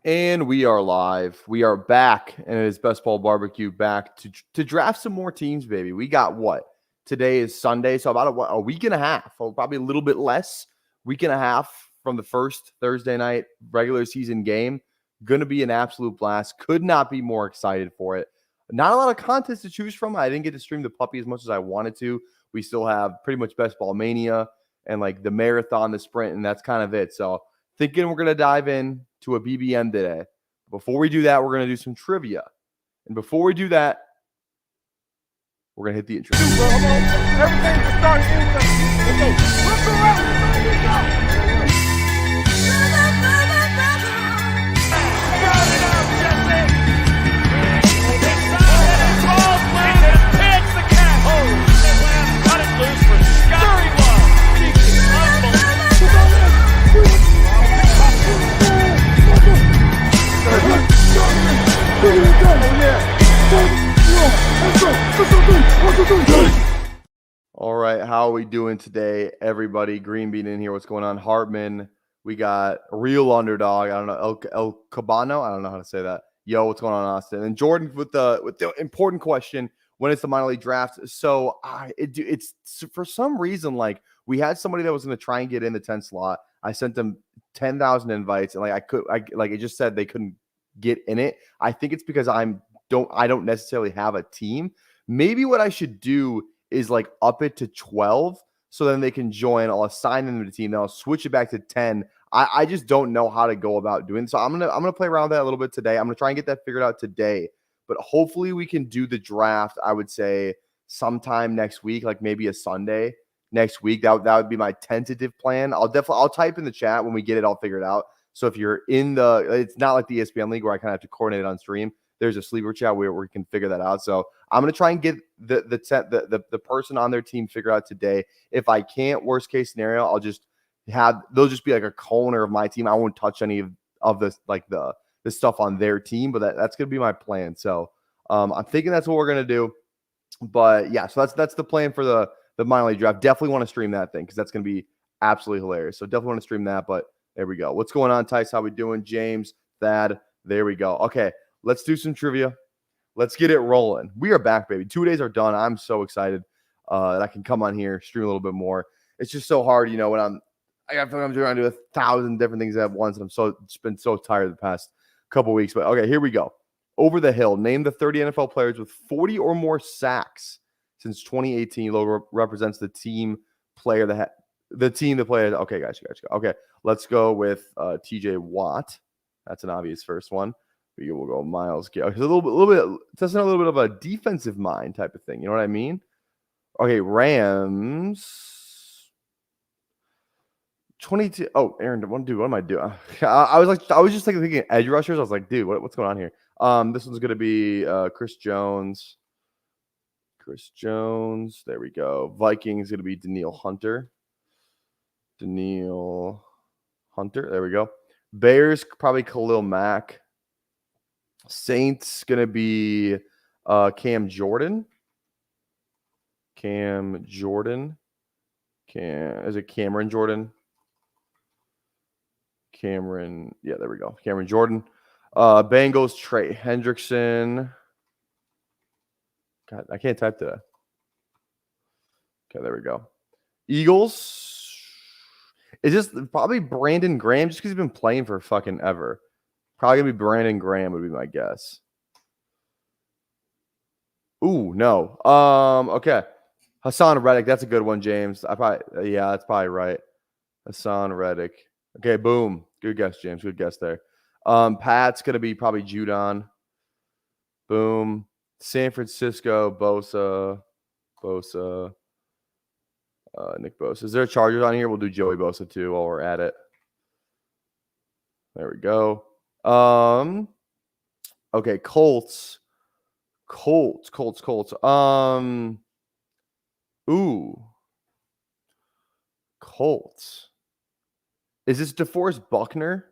And we are live. We are back, and it is Best Ball Barbecue back to draft some more teams, baby. We got what? Today is Sunday, so about a week and a half, or probably a little bit less, week and a half from the first Thursday night regular season game. Going to be an absolute blast. Could not be more excited for it. Not a lot of contests to choose from. I didn't get to stream the puppy as much as I wanted to. We still have pretty much Best Ball Mania and like the marathon, the sprint, and that's kind of it. So thinking we're going to dive in to a BBM today. Before we do that, we're going to do some trivia. And before we do that, we're going to hit the intro. Everything starts Let's go around. All right, how are we doing today, everybody? Green Bean in here. What's going on? Hartman. We got a real underdog. I don't know, El Cabano. I don't know how to say that. Yo, what's going on, Austin? And Jordan with the important question: when it's the minor league draft? So it's for some reason like we had somebody that was going to try and get in the 10 slot. I sent them 10,000 invites, and it just said they couldn't get in it. I think it's because I don't necessarily have a team. Maybe what I should do is like up it to 12 so then they can join. I'll assign them to the team. Then I'll switch it back to 10. I just don't know how to go about doing so. I'm gonna play around with that a little bit today. I'm gonna try and get that figured out today. But hopefully we can do the draft, I would say, sometime next week, like maybe a Sunday next week. That would be my tentative plan. I'll type in the chat when we get it all figured out. So if you're it's not like the ESPN league where I kind of have to coordinate it on stream. There's a sleeper chat where we can figure that out. So I'm going to try and get the person on their team figured out today. If I can't, worst case scenario, they'll just be like a corner of my team. I won't touch any of this, like the stuff on their team, but that's going to be my plan. So I'm thinking that's what we're going to do. But yeah, so that's the plan for the minor league draft. Definitely want to stream that thing because that's going to be absolutely hilarious. So definitely want to stream that. But there we go. What's going on, Tice? How we doing? James, Thad. There we go. Okay. Let's do some trivia. Let's get it rolling. We are back, baby. 2 days are done. I'm so excited that I can come on here, stream a little bit more. It's just so hard, when I feel like I'm trying to do 1,000 different things at once, and it's been so tired the past couple weeks. But okay, here we go. Over the hill. Name the 30 NFL players with 40 or more sacks since 2018. Logo represents the team player Okay, gotcha. Okay, let's go with TJ Watt. That's an obvious first one. We'll go Miles Garrett. It's a little bit, testing a little bit of a defensive mind type of thing. You know what I mean? Okay, Rams. 22. Oh, Aaron, what am I doing? I was just thinking edge rushers. I was like, dude, what's going on here? This one's gonna be Chris Jones. There we go. Vikings gonna be Danielle Hunter. There we go. Bears probably Khalil Mack. Saints gonna be Cam Jordan. Is it Cameron Jordan? Yeah, there we go. Cameron Jordan. Bengals Trey Hendrickson. God, I can't type today. Okay, there we go. Eagles. Is this probably Brandon Graham just because he's been playing for fucking ever? Probably gonna be Brandon Graham would be my guess. Ooh, no. Okay. Hassan Reddick. That's a good one, James. That's probably right. Hassan Reddick. Okay, boom. Good guess, James. Good guess there. Pat's gonna be probably Judon. Boom. San Francisco, Bosa. Nick Bosa. Is there a Chargers on here? We'll do Joey Bosa too while we're at it. There we go. Okay, Colts. Ooh. Colts. Is this DeForest Buckner?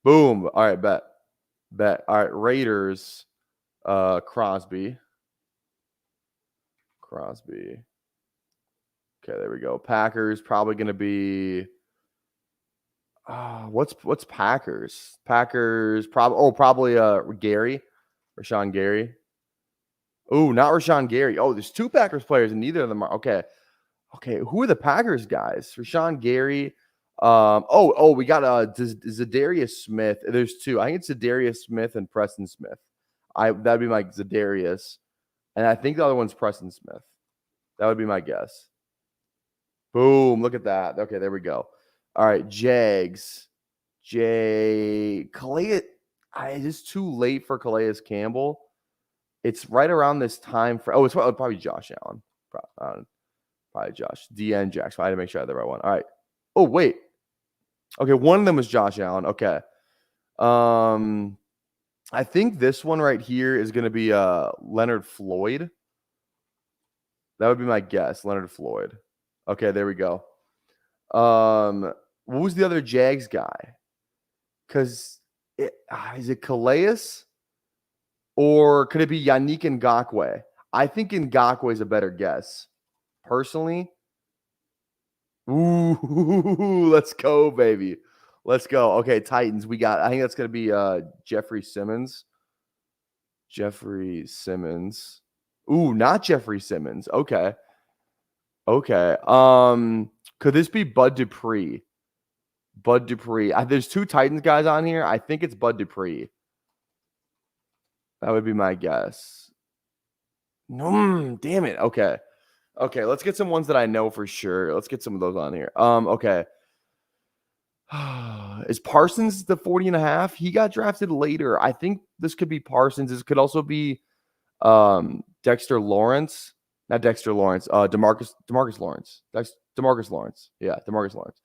Boom. All right, bet. All right, Raiders. Crosby. Okay, there we go. Packers probably going to be What's Packers? Packers probably Gary. Rashawn Gary. Oh, not Rashawn Gary. Oh, there's 2 Packers players and neither of them are okay. Okay, who are the Packers guys? Rashawn Gary. We got Zadarius Smith. There's 2. I think it's Zadarius Smith and Preston Smith. That'd be my Zadarius. And I think the other one's Preston Smith. That would be my guess. Boom, look at that. Okay, there we go. All right, Jags. Calais. It is too late for Calais Campbell. It's right around this time for it's probably Josh Allen. Probably Josh. DN Jackson. I had to make sure I had the right one. All right. Oh, wait. Okay, one of them was Josh Allen. Okay. I think this one right here is going to be Leonard Floyd. That would be my guess, Leonard Floyd. Okay, there we go. What was the other Jags guy? Because is it Calais? Or could it be Yannick Ngakoue? I think Ngakoue is a better guess. Personally. Ooh, let's go, baby. Let's go. Okay, Titans. I think that's going to be Jeffrey Simmons. Jeffrey Simmons. Ooh, not Jeffrey Simmons. Okay. Okay. Could this be Bud Dupree? Bud Dupree. There's 2 Titans guys on here. I think it's Bud Dupree. That would be my guess. Damn it. Okay. Okay, let's get some ones that I know for sure. Let's get some of those on here. Okay. Is Parsons the 40.5? He got drafted later. I think this could be Parsons. This could also be Dexter Lawrence. Not Dexter Lawrence. DeMarcus Lawrence. DeMarcus Lawrence. Yeah, DeMarcus Lawrence.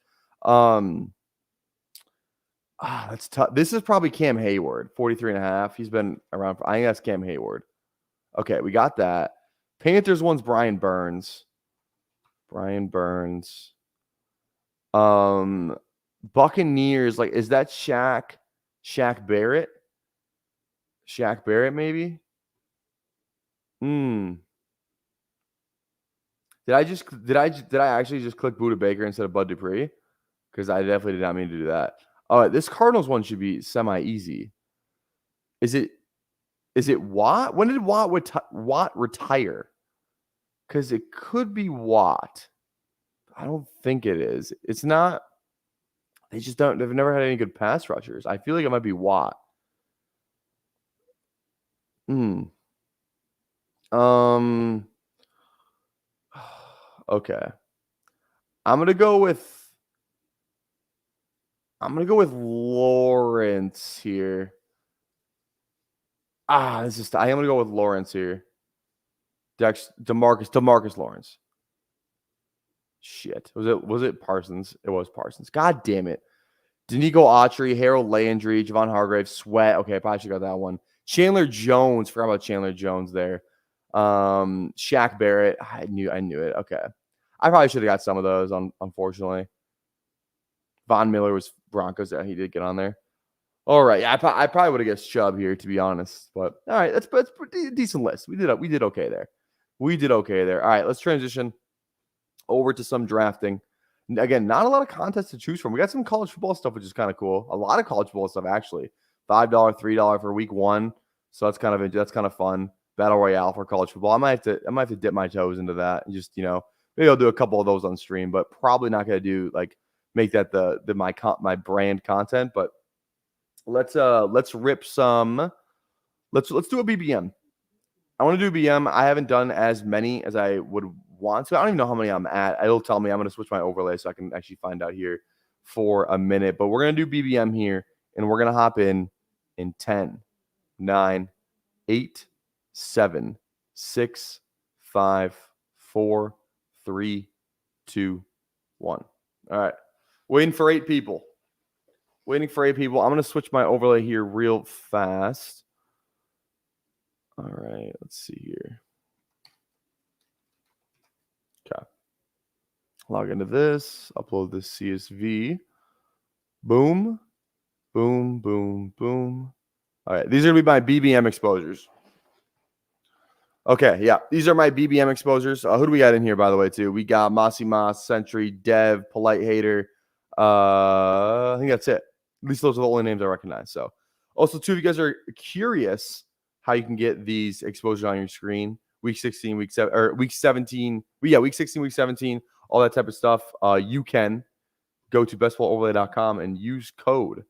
That's tough. This is probably Cam Hayward, 43.5. He's been around. I think that's Cam Hayward. Okay, we got that. Panthers one's Brian Burns. Buccaneers, is that Shaq Barrett? Shaq Barrett, maybe? Did I actually just click Buda Baker instead of Bud Dupree? Because I definitely did not mean to do that. All right, this Cardinals one should be semi-easy. Is it Watt? When did Watt retire? Because it could be Watt. I don't think it is. It's not. They've never had any good pass rushers. I feel like it might be Watt. Okay. I'm gonna go with Lawrence here. I am gonna go with Lawrence here. DeMarcus Lawrence. Shit. Was it Parsons? It was Parsons. God damn it. Danico Autry, Harold Landry, Javon Hargrave, Sweat. Okay, I probably should got that one. Chandler Jones. Forgot about Chandler Jones there. Shaq Barrett. I knew it. Okay. I probably should have got some of those, unfortunately. Von Miller was Broncos. Yeah, he did get on there. All right. Yeah, I probably would have guessed Chubb here, to be honest. But all right, that's a decent list. We did okay there. All right, let's transition over to some drafting. Again, not a lot of contests to choose from. We got some college football stuff, which is kind of cool. A lot of college football stuff, actually. $5, $3 for week 1. So that's kind of fun. Battle Royale for college football. I might have to dip my toes into that and just, maybe I'll do a couple of those on stream, but probably not going to do make that my brand content. But let's rip some. Let's do a BBM. I want to do BM. I haven't done as many as I would want to. I don't even know how many I'm at. It'll tell me. I'm going to switch my overlay so I can actually find out here for a minute. But we're going to do BBM here, and we're going to hop in 10, 9, 8, 7, 6, 5, 4, 3, 2, 1. All right. Waiting for 8 people. I'm going to switch my overlay here real fast. All right. Let's see here. Okay. Log into this. Upload this CSV. Boom. Boom, boom, boom. All right. These are going to be my BBM exposures. Okay. Yeah. These are my BBM exposures. Who do we got in here, by the way, too? We got Mossy Moss, Sentry, Dev, Polite Hater. I think that's it. At least those are the only names I recognize. So, also, too, if you guys are curious how you can get these exposures on your screen, week 16, week 7, or week 17, week 16, week 17, all that type of stuff, you can go to bestballoverlay.com and use code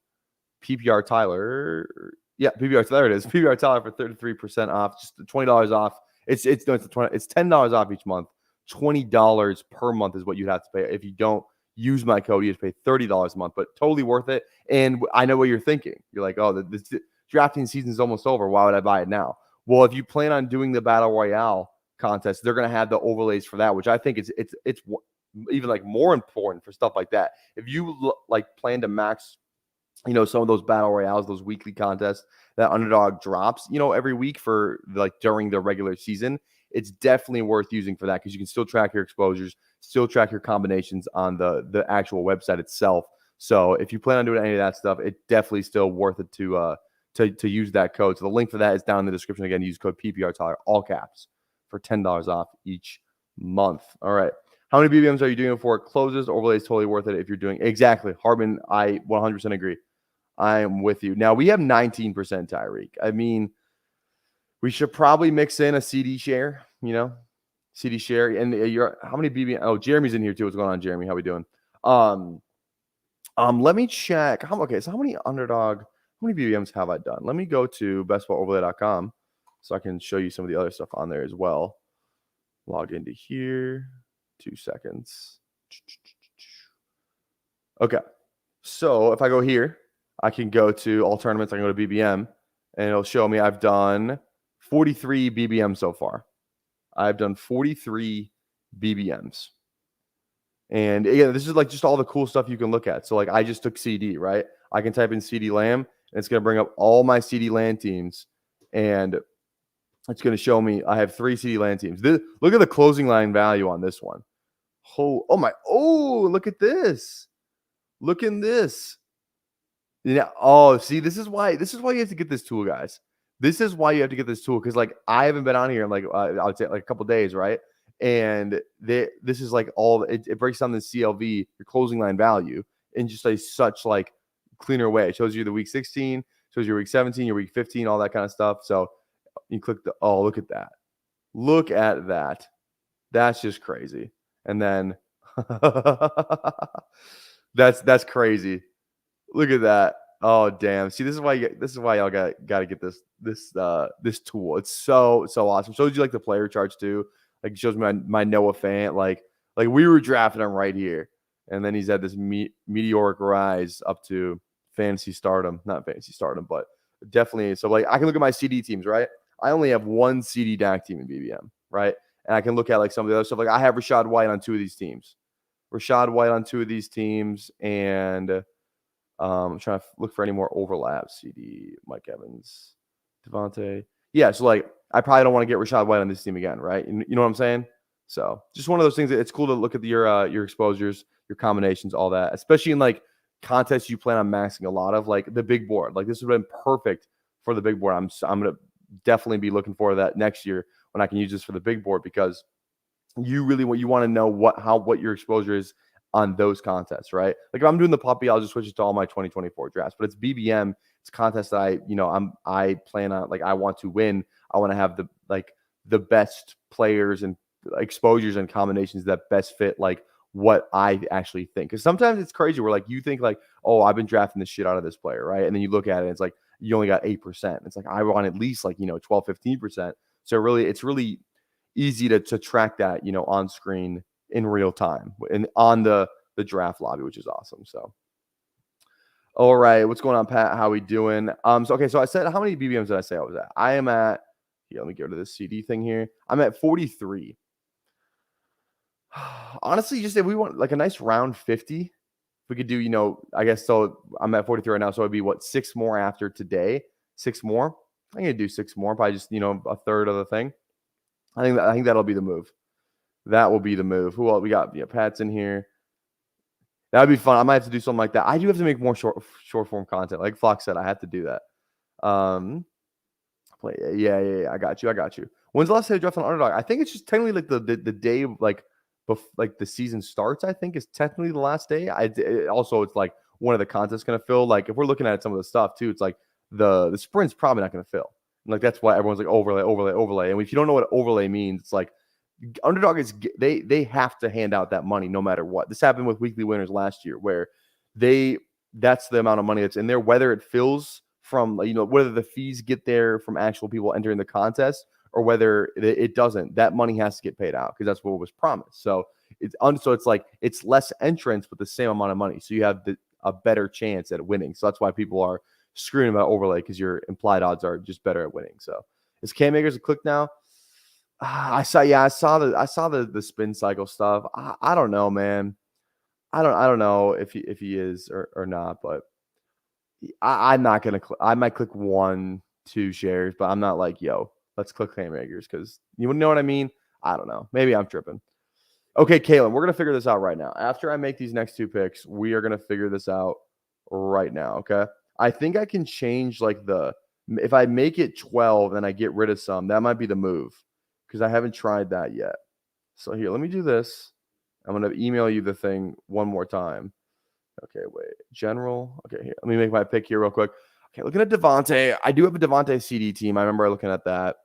PPR Tyler. Yeah, PPR. There it is. PPR Tyler for 33% off, just $20 off. It's $10 off each month. $20 per month is what you'd have to pay. If you don't use my code, you have to pay $30 a month, but totally worth it. And I know what you're thinking. You're like, oh, the drafting season is almost over. Why would I buy it now? Well, if you plan on doing the Battle Royale contest, they're going to have the overlays for that, which I think it's even like more important for stuff like that. If you like plan to max, some of those battle royales, those weekly contests that Underdog drops, every week for like during the regular season, it's definitely worth using for that because you can still track your exposures, still track your combinations on the actual website itself. So if you plan on doing any of that stuff, it's definitely still worth it to use that code. So the link for that is down in the description. Again, use code PPR Tyler, all caps, for $10 off each month. All right. How many BBMs are you doing before it closes? Overlay is totally worth it if you're doing exactly. Hardman, I 100% agree. I am with you. Now we have 19% Tyreek. I mean, we should probably mix in a CD share, CD share. And how many BBM? Oh, Jeremy's in here too. What's going on, Jeremy? How we doing? Let me check. So how many Underdog? How many BBMs have I done? Let me go to bestballoverlay.com so I can show you some of the other stuff on there as well. Log into here. 2 seconds. Okay. So if I go here, I can go to all tournaments. I can go to BBM, and it'll show me I've done 43 BBM so far. I've done 43 BBMs. And yeah, this is like just all the cool stuff you can look at. So like I just took CD, right? I can type in CD Lamb, and it's going to bring up all my CD LAN teams. And it's going to show me I have 3 CD LAN teams. Look at the closing line value on this one. Look at this. Look in this. Yeah. Oh, see, this is why you have to get this tool, guys. This is why you have to get this tool because, like, I haven't been on here in I would say like a couple days, right? And this is like all it breaks down the CLV, your closing line value, in just such like cleaner way. It shows you the week 16, shows your week 17, your week 15, all that kind of stuff. So you click look at that. Look at that. That's just crazy. And then that's crazy. Look at that. Oh damn. See, this is why y'all got to get this tool. It's so awesome. Shows you like the player charts too. Like it shows me my Noah fan. Like we were drafting him right here. And then he's had this meteoric rise up to fantasy stardom. Not fantasy stardom, but definitely. So like I can look at my CD teams, right? I only have 1 CD DAC team in BBM, right? And I can look at like some of the other stuff. Like I have Rashad White on 2 of these teams. And I'm trying to look for any more overlaps. CD, Mike Evans, Devontae. Yeah, so like I probably don't want to get Rashad White on this team again, right? You know what I'm saying? So just one of those things that it's cool to look at your exposures, your combinations, all that, especially in like contests you plan on maxing a lot of, like the big board. Like this would have been perfect for the big board. I'm gonna definitely be looking forward to that next year when I can use this for the big board because you want to know what your exposure is on those contests, right? Like if I'm doing the puppy, I'll just switch it to all my 2024 drafts. But it's BBM, it's a contest that I plan on, like I want to win. I want to have the best players and exposures and combinations that best fit like what I actually think. Because sometimes it's crazy where like you think like, oh, I've been drafting the shit out of this player, right? And then you look at it, and it's like you only got 8%. It's like I want at least like 12, 15%. So it's really easy to track that on screen in real time and on the draft lobby, which is awesome. So all right, what's going on, Pat? How we doing? So I said, how many BBMs did I say I was at? I am at here, let me go to this CD thing here. I'm at 43. Honestly, just if we want like a nice round 50, if we could do, I guess so. I'm at 43 right now, so it'd be 6 more after today. 6 more. I'm gonna do 6 more, probably just a third of the thing. I think that'll be the move. That will be the move. Who else we got? Yeah, Pat's in here. That'd be fun. I might have to do something like that. I do have to make more short form content. Like Flock said, I have to do that. Yeah. I got you. When's the last day you dropped on Underdog? I think it's just technically like the day like the season starts. I think is technically the last day. It's like one of the contests going to fill. Like if we're looking at some of the stuff too, it's like the sprint's probably not going to fill. And like that's why everyone's like overlay. And if you don't know what overlay means, it's like underdog is they have to hand out that money no matter what. This happened with weekly winners last year where that's the amount of money that's in there, whether it fills from whether the fees get there from actual people entering the contest or whether it doesn't. That money has to get paid out because that's what was promised. So it's like it's less entrants but the same amount of money, so you have a better chance at winning. So that's why people are screaming about overlay, because your implied odds are just better at winning. So is Cam Akers a click now? I saw the spin cycle stuff. I don't know, man. I don't know if he is or not, but I'm not gonna. I might click 1-2 shares, but I'm not like, yo, let's click Cam Akers, because you know what I mean. I don't know. Maybe I'm tripping. Okay, Kalen, we're gonna figure this out right now. After I make these next 2 picks, we are gonna figure this out right now. Okay. I think I can change like if I make it 12 and I get rid of some, that might be the move, because I haven't tried that yet. So here, let me do this. I'm going to email you the thing one more time. Okay, wait. General. Okay, here. Let me make my pick here real quick. Okay, looking at Devontae. I do have a Devontae CD team. I remember looking at that.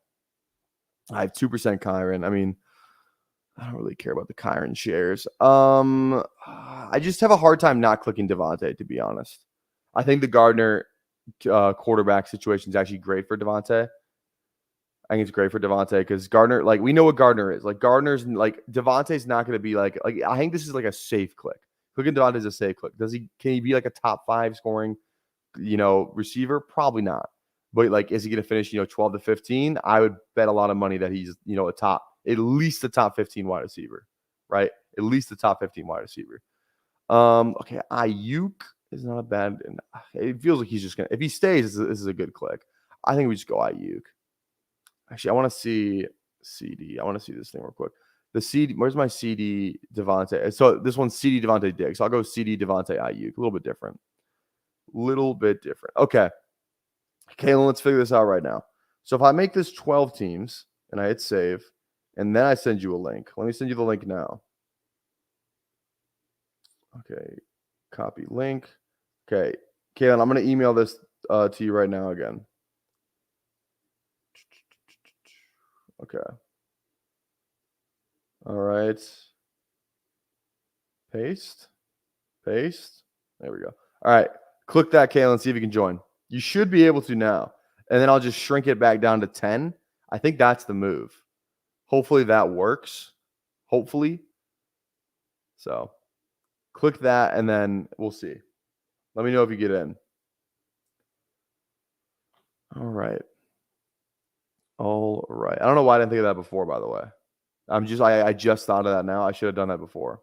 I have 2% Kyron. I mean, I don't really care about the Kyron shares. I just have a hard time not clicking Devontae, to be honest. I think the Gardner quarterback situation is actually great for Devontae. I think it's great for Devontae because Gardner, like, we know what Gardner is. Like, Gardner's like, Devontae's not going to be like, I think this is like a safe click. Clicking Devontae is a safe click. Can he be like a top 5 scoring, receiver? Probably not. But like, is he going to finish, 12 to 15? I would bet a lot of money that he's, at least a top 15 wide receiver, right? At least the top 15 wide receiver. Okay, Ayuk is not a bad. It feels like he's just gonna. If he stays, this is a good click. I think we just go Ayuk. Actually, I want to see CD. I want to see this thing real quick. The CD. Where's my CD Devontae? So this one's CD Devontae Diggs. So I'll go CD Devontae Ayuk. A little bit different. Okay. Kalen, let's figure this out right now. So if I make this 12 teams and I hit save, and then I send you a link. Let me send you the link now. Okay, copy link. Okay, Kalen, I'm going to email this to you right now again. Okay. All right. Paste. There we go. All right. Click that, Kalen, see if you can join. You should be able to now. And then I'll just shrink it back down to 10. I think that's the move. Hopefully that works. Hopefully. So click that, and then we'll see. Let me know if you get in. All right. I don't know why I didn't think of that before, by the way. I just thought of that now. I should have done that before.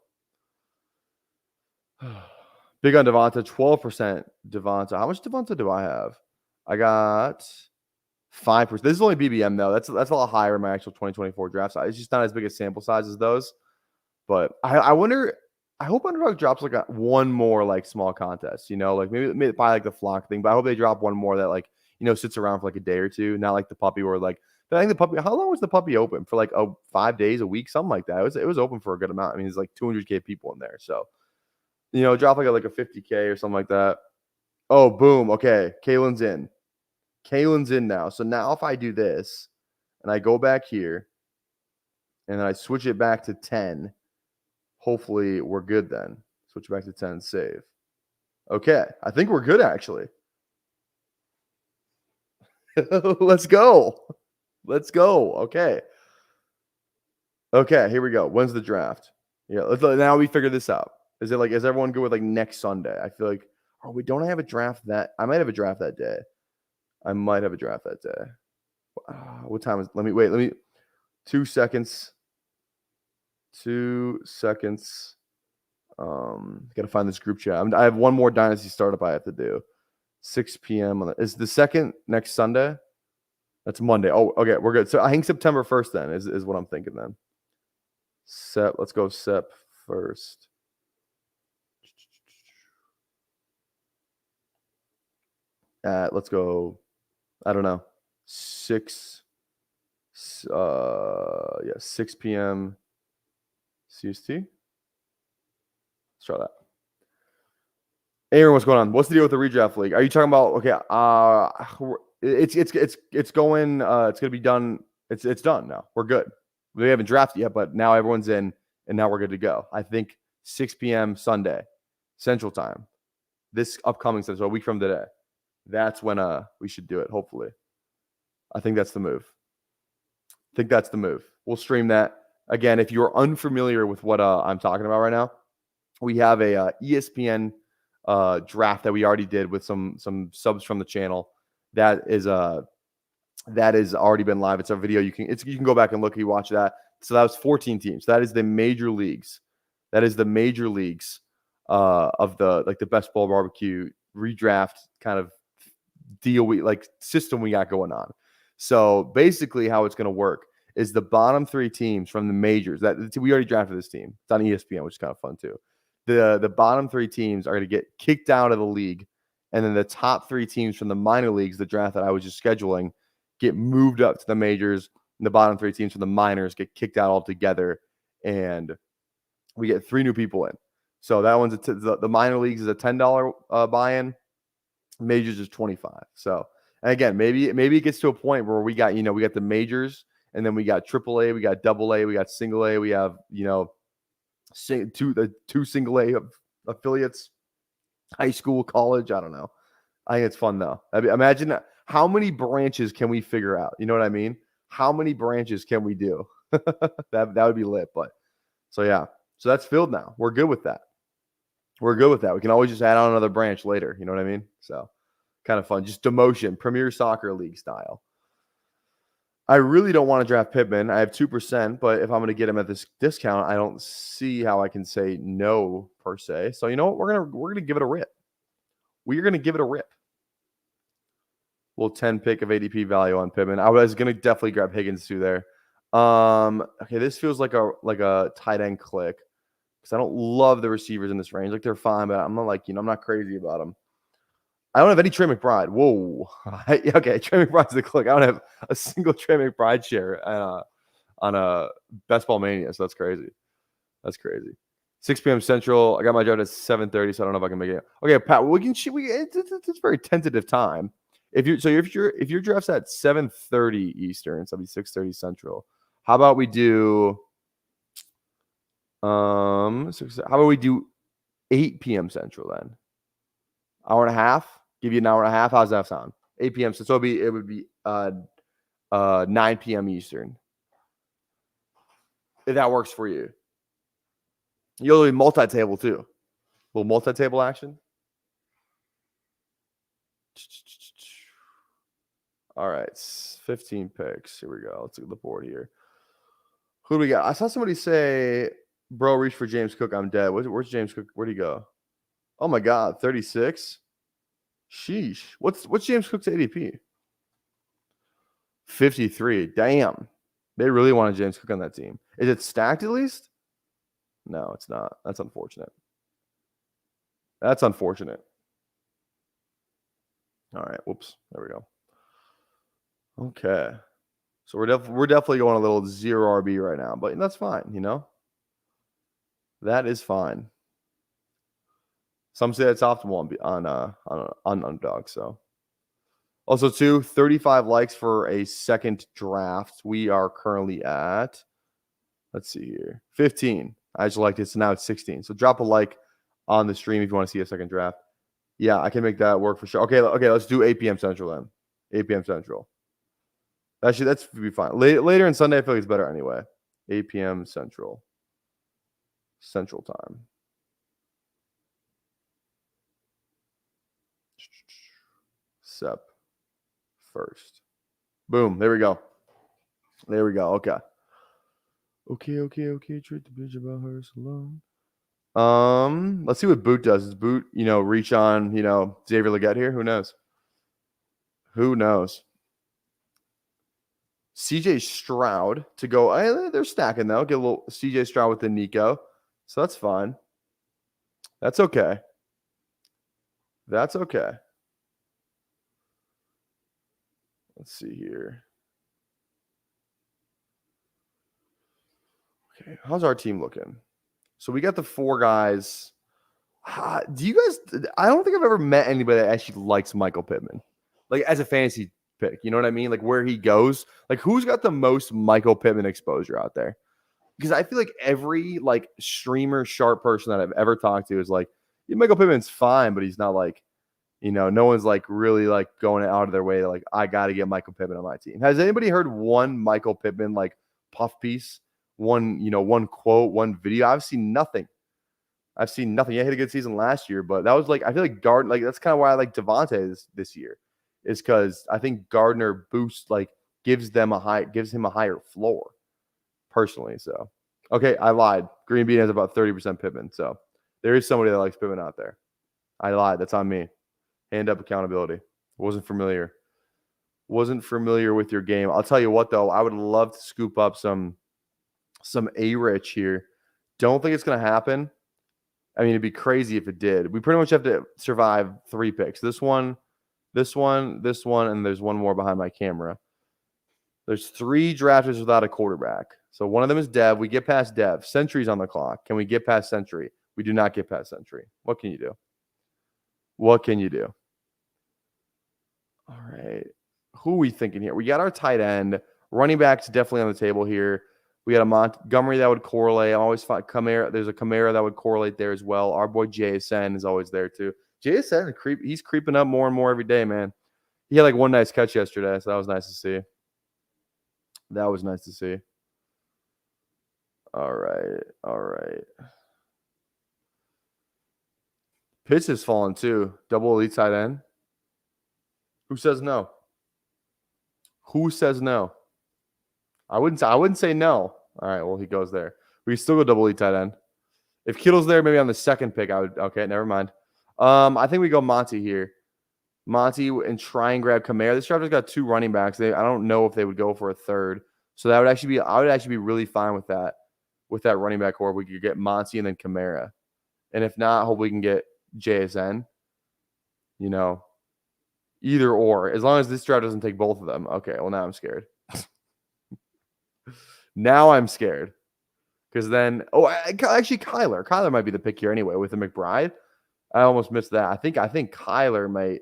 Big on Devonta, 12% Devonta. How much Devonta do I have? I got 5%. This is only BBM though. That's a lot higher in my actual 2024 draft. It's just not as big a sample size as those. But I wonder. I hope Underdog drops like one more like small contest. Like maybe probably like the flock thing. But I hope they drop one more that like sits around for like a day or two. Not like the puppy or like. I think the puppy. How long was the puppy open for? Like 5 days, a week, something like that. It was open for a good amount. I mean, there's like 200K people in there. So drop like a 50K or something like that. Oh, boom. Okay, Kalen's in. Kalen's in now. So now if I do this and I go back here and then I switch it back to 10, hopefully we're good then. Switch back to 10, save. Okay, I think we're good actually. Let's go. Okay, here we go. When's the draft? Yeah, now we figure this out. Is everyone good with like next Sunday? I feel like, don't I have a draft I might have a draft that day. What time is? Let me 2 seconds. 2 seconds. Gotta find this group chat. I have one more dynasty startup I have to do. 6 p.m. Is the second next Sunday? That's Monday. Oh, okay, we're good. So I think September 1st then is what I'm thinking then. Let's go Sep 1st. Let's go. I don't know. 6 p.m. CST. Let's try that. Aaron, what's going on? What's the deal with the redraft league? Are you talking about okay? It's going. It's gonna be done. It's done now. We're good. We haven't drafted yet, but now everyone's in, and now we're good to go. I think 6 p.m. Sunday, Central Time, this upcoming Sunday, so a week from today. That's when we should do it. Hopefully, I think that's the move. We'll stream that again. If you're unfamiliar with what I'm talking about right now, we have a ESPN draft that we already did with some subs from the channel. That is already been live. It's a video you can go back and look. You watch that. So that was 14 teams. That is the major leagues. Of the the best ball barbecue redraft kind of deal system we got going on. So basically, how it's going to work is the bottom 3 teams from the majors that we already drafted this team. It's on ESPN, which is kind of fun too. The bottom 3 teams are going to get kicked out of the league, and then the top 3 teams from the minor leagues, the draft that I was just scheduling, get moved up to the majors, and the bottom 3 teams from the minors get kicked out altogether, and we get 3 new people in. So that one's the minor leagues is a $10 buy-in, majors is $25. So, and again, maybe it gets to a point where we got the majors, and then we got AAA, we got AA, we got single A, we have two single A affiliates, high school, college. I don't know. I think it's fun though. Imagine how many branches can we figure out? You know what I mean? How many branches can we do? that would be lit. But so yeah, so that's filled now. We're good with that. We can always just add on another branch later. You know what I mean? So kind of fun. Just demotion, Premier Soccer League style. I really don't want to draft Pittman. I have 2%, but if I'm going to get him at this discount, I don't see how I can say no per se. So you know what? We're gonna give it a rip. We're gonna give it a rip. Well, 10 pick of ADP value on Pittman. I was gonna definitely grab Higgins too there. Okay, this feels like a tight end click because I don't love the receivers in this range. Like they're fine, but I'm not I'm not crazy about them. I don't have any Trey McBride. Whoa. Okay, Trey McBride's the click. I don't have a single Trey McBride share on a Bestball Mania, so that's crazy. 6 p.m. Central. I got my job at 7:30, so I don't know if I can make it. Okay, Pat, it's a very tentative time. If your draft's at 7:30 Eastern, so it'll be 6:30 Central. How about we do 8 p.m. Central then? Hour and a half. Give you an hour and a half. How's that sound? 8 p.m. So it would be 9 p.m. Eastern. If that works for you. You'll be multi-table too. A little multi-table action. All right, 15 picks. Here we go. Let's look at the board here. Who do we got? I saw somebody say, "Bro, reach for James Cook. I'm dead." Where's James Cook? Where'd he go? Oh my God, 36. Sheesh. What's James Cook's ADP? 53. Damn. They really wanted James Cook on that team. Is it stacked at least? No, it's not. That's unfortunate. All right. Whoops. There we go. Okay. So we're definitely going a little 0 RB right now, but that's fine, That is fine. Some say that's optimal on Underdog. So also 35 likes for a second draft. We are currently at, let's see here, 15. I just liked it, so now it's 16. So drop a like on the stream if you want to see a second draft. Yeah, I can make that work for sure. Okay, let's do 8 p.m. Central then. 8 p.m. Central. That's be fine. Later in Sunday, I feel like it's better anyway. 8 p.m. Central Time. Sep first. Boom. There we go. Okay. Treat the bitch about her salon. Let's see what Boot does. Does Boot, reach on, Xavier Legette here? Who knows? CJ Stroud to go. They're stacking though. Get a little CJ Stroud with the Nico. So that's fine. That's okay. Let's see here. Okay, how's our team looking? So we got the 4 guys Do you guys? I don't think I've ever met anybody that actually likes Michael Pittman, like as a fantasy pick. You know what I mean? Like where he goes. Like who's got the most Michael Pittman exposure out there? Because I feel like every like streamer sharp person that I've ever talked to is like, yeah, Michael Pittman's fine, but he's not like, no one's like really like going out of their way to like, I got to get Michael Pittman on my team. Has anybody heard one Michael Pittman like puff piece, one quote, one video? I've seen nothing. Yeah, he had a good season last year, but that was like I feel like Gardner, like that's kind of why I like Devontae this year, is because I think Gardner boosts like gives him a higher floor personally. So okay, I lied. Green Bean has about 30% Pittman, so there is somebody that likes Pittman out there. I lied. That's on me. Hand up accountability. Wasn't familiar with your game. I'll tell you what though, I would love to scoop up some A-Rich here. Don't think it's gonna happen. I mean, it'd be crazy if it did. We pretty much have to survive 3 picks. This one, and there's one more behind my camera. There's 3 drafters without a quarterback. So one of them is Dev. We get past Dev. Century's on the clock. Can we get past Century? We do not get past Century. What can you do? All right. Who are we thinking here? We got our tight end. Running back's definitely on the table here. We got a Montgomery that would correlate. I'm always fine. Kamara. There's a Kamara that would correlate there as well. Our boy JSN is always there too. JSN, he's creeping up more and more every day, man. He had like one nice catch yesterday, so that was nice to see. All right. Pitts has fallen too. Double elite tight end. Who says no? I wouldn't say no. All right, well, he goes there. We still go double elite tight end. If Kittle's there, maybe on the second pick, I would. Okay, never mind. I think we go Monty here. And try and grab Kamara. This draft has got 2 running backs. I don't know if they would go for a third. So I would actually be really fine with that running back core. We could get Monty and then Kamara. And if not, hope we can get JSN. Either or. As long as this draft doesn't take both of them. Okay, well, now I'm scared. Because then, actually, Kyler might be the pick here anyway with the McBride. I almost missed that. I think Kyler might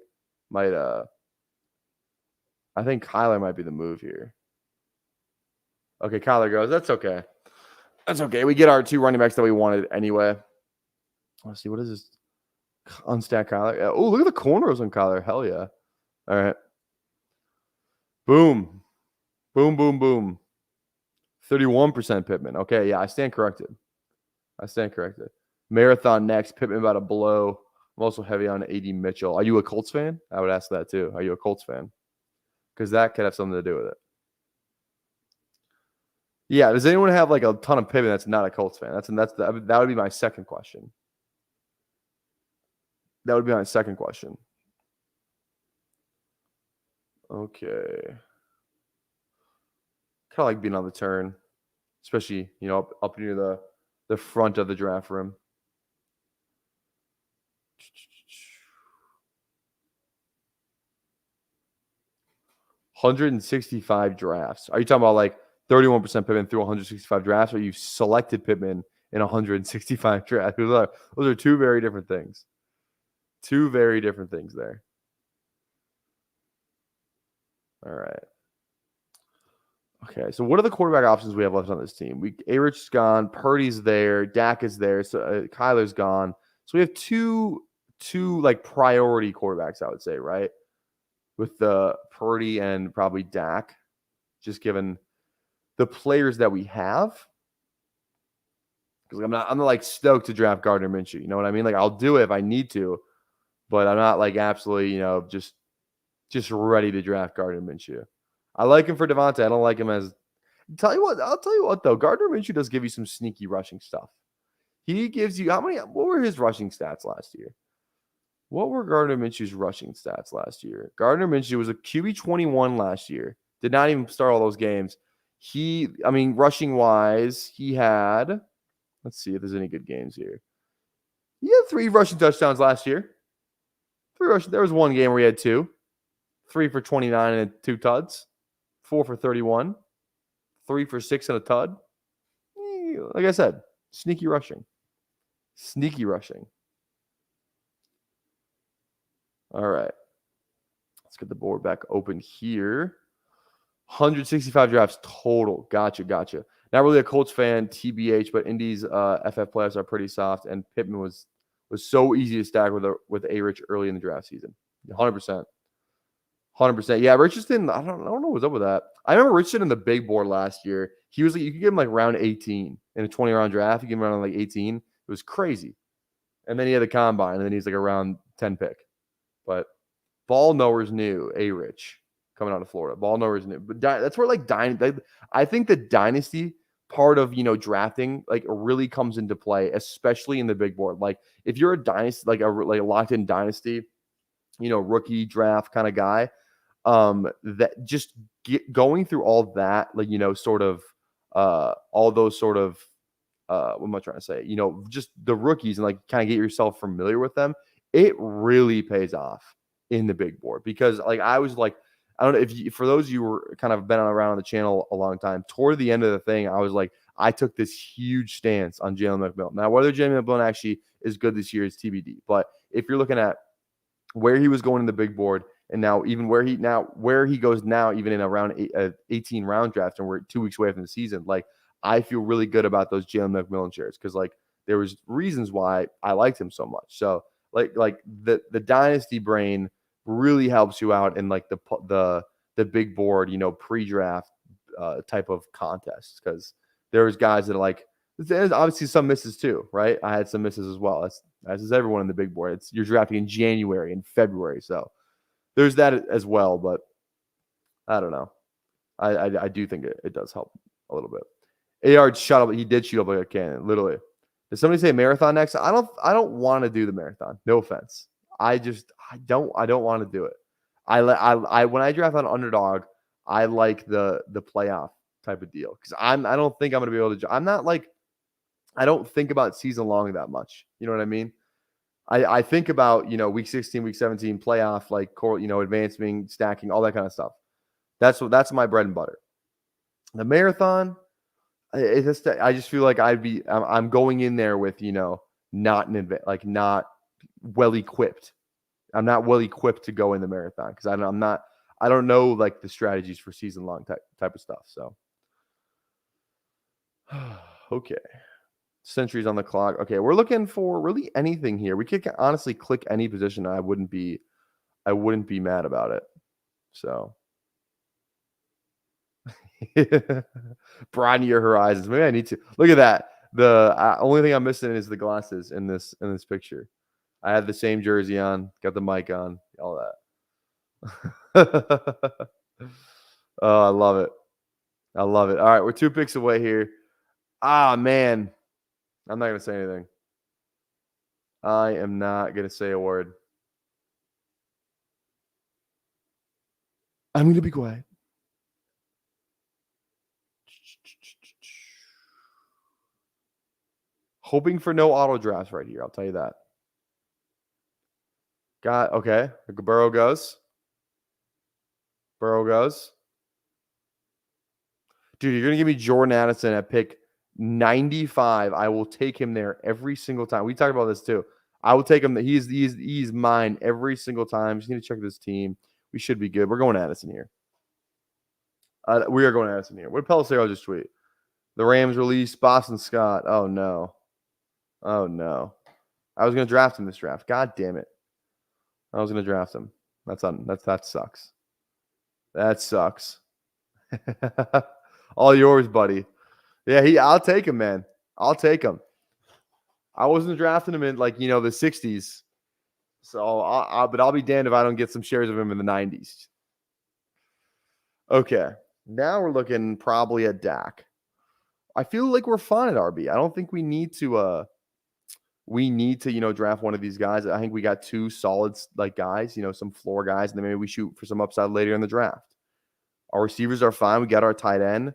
be the move here. Okay, Kyler goes. That's okay. We get our 2 running backs that we wanted anyway. Let's see, what is this? Unstack Kyler. Oh, look at the corners on Kyler. Hell yeah. All right. Boom. 31% Pittman. Okay, yeah, I stand corrected. Marathon next. Pittman about to blow. I'm also heavy on AD Mitchell. Are you a Colts fan? I would ask that too. Are you a Colts fan? Because that could have something to do with it. Yeah. Does anyone have like a ton of Pittman that's not a Colts fan? That would be my second question. Okay. Kind of like being on the turn, especially up near the front of the draft room. $165 drafts. Are you talking about like 31% Pittman through 165 drafts, or you selected Pittman in 165 drafts? Those are 2 very different things. 2 very different things there. All right. Okay, so what are the quarterback options we have left on this team? A-Rich is gone, Purdy's there, Dak is there, so Kyler's gone. So we have two like priority quarterbacks, I would say, right? With the Purdy and probably Dak, just given the players that we have. Because I'm not like stoked to draft Gardner Minshew. You know what I mean? Like I'll do it if I need to, but I'm not like absolutely, just ready to draft Gardner Minshew. I like him for Devontae. I don't like him as. I'll tell you what though. Gardner Minshew does give you some sneaky rushing stuff. He gives you how many? What were his rushing stats last year? What were Gardner Minshew's rushing stats last year? Gardner Minshew was a QB 21 last year. Did not even start all those games. Rushing wise, he had. Let's see if there's any good games here. He had 3 rushing touchdowns last year. 3 rushing. There was one game where he had 2. 3 for 29 and 2 tuds. 4 for 31. 3 for 6 and a tud. Like I said, sneaky rushing. All right. Let's get the board back open here. 165 drafts total. Gotcha. Not really a Colts fan, TBH, but Indy's FF players are pretty soft, and Pittman was so easy to stack with A-Rich early in the draft season. 100%. 100%. Yeah, Richardson, I don't know what's up with that. I remember Richardson in the big board last year. He was like, you could give him like round 18 in a 20-round draft. You give him around like 18. It was crazy. And then he had the combine, and then he's like a round 10 pick. But Ball nowhere's new. A-Rich coming out of Florida. Ball nowhere's new. But that's where like I think the dynasty part of drafting like really comes into play, especially in the big board. Like if you're a dynasty, like a locked in dynasty, rookie draft kind of guy, that just going through all that, like sort of all those sort of what am I trying to say? Just the rookies and like kind of get yourself familiar with them. It really pays off in the big board because like I was like, I don't know if for those of you who were kind of been around on the channel a long time, toward the end of the thing, I was like, I took this huge stance on Jalen McMillan. Now, whether Jalen McMillan actually is good this year is TBD. But if you're looking at where he was going in the big board, and now even where he goes now, even in around 18 round draft, and we're 2 weeks away from the season, like I feel really good about those Jalen McMillan shares because like there was reasons why I liked him so much. So like the dynasty brain really helps you out in like the big board, pre-draft type of contests because there's guys that are like there's obviously some misses too, right? I had some misses as well. As is everyone in the big board. You're drafting in January and February, so there's that as well. But I don't know. I do think it does help a little bit. AR shot up. He did shoot up like a cannon, literally. Did somebody say marathon next? I don't want to do the marathon. No offense. I don't want to do it. I when I draft on underdog, I like the playoff type of deal because I don't think I'm gonna be able to. I'm not like I don't think about season long that much. You know what I mean? I think about, week 16, week 17 playoff, like advancing, stacking, all that kind of stuff. That's my bread and butter. The marathon, I just feel like I'm going in there with, not not well equipped. I'm not well equipped to go in the marathon because I don't know like the strategies for season long type of stuff. So, okay. Centuries on the clock. Okay, we're looking for really anything here. We could honestly click any position. I wouldn't be mad about it. So, broaden your horizons. Maybe I need to look at that. The only thing I'm missing is the glasses in this picture. I have the same jersey on, got the mic on, all that. Oh, I love it. All right, we're 2 picks away here. Ah, man. I'm not going to say anything. I am not going to say a word. I'm going to be quiet. Hoping for no auto drafts right here. I'll tell you that. Okay. Burrow goes. Dude, you're going to give me Jordan Addison at pick 95. I will take him there every single time. We talked about this too. I will take him. He's mine every single time. Just need to check this team. We should be good. We're going Addison here. We are going Addison here. What did Pelissero just tweet? The Rams release Boston Scott. Oh no. I was going to draft him this draft. God damn it. I was going to draft him. That sucks. That sucks. All yours, buddy. Yeah, I'll take him, man. I'll take him. I wasn't drafting him in the 60s. So but I'll be damned if I don't get some shares of him in the 90s. Okay. Now we're looking probably at Dak. I feel like we're fine at RB. I don't think we need to draft one of these guys. I think we got 2 solid guys, some floor guys, and then maybe we shoot for some upside later in the draft. Our receivers are fine. We got our tight end.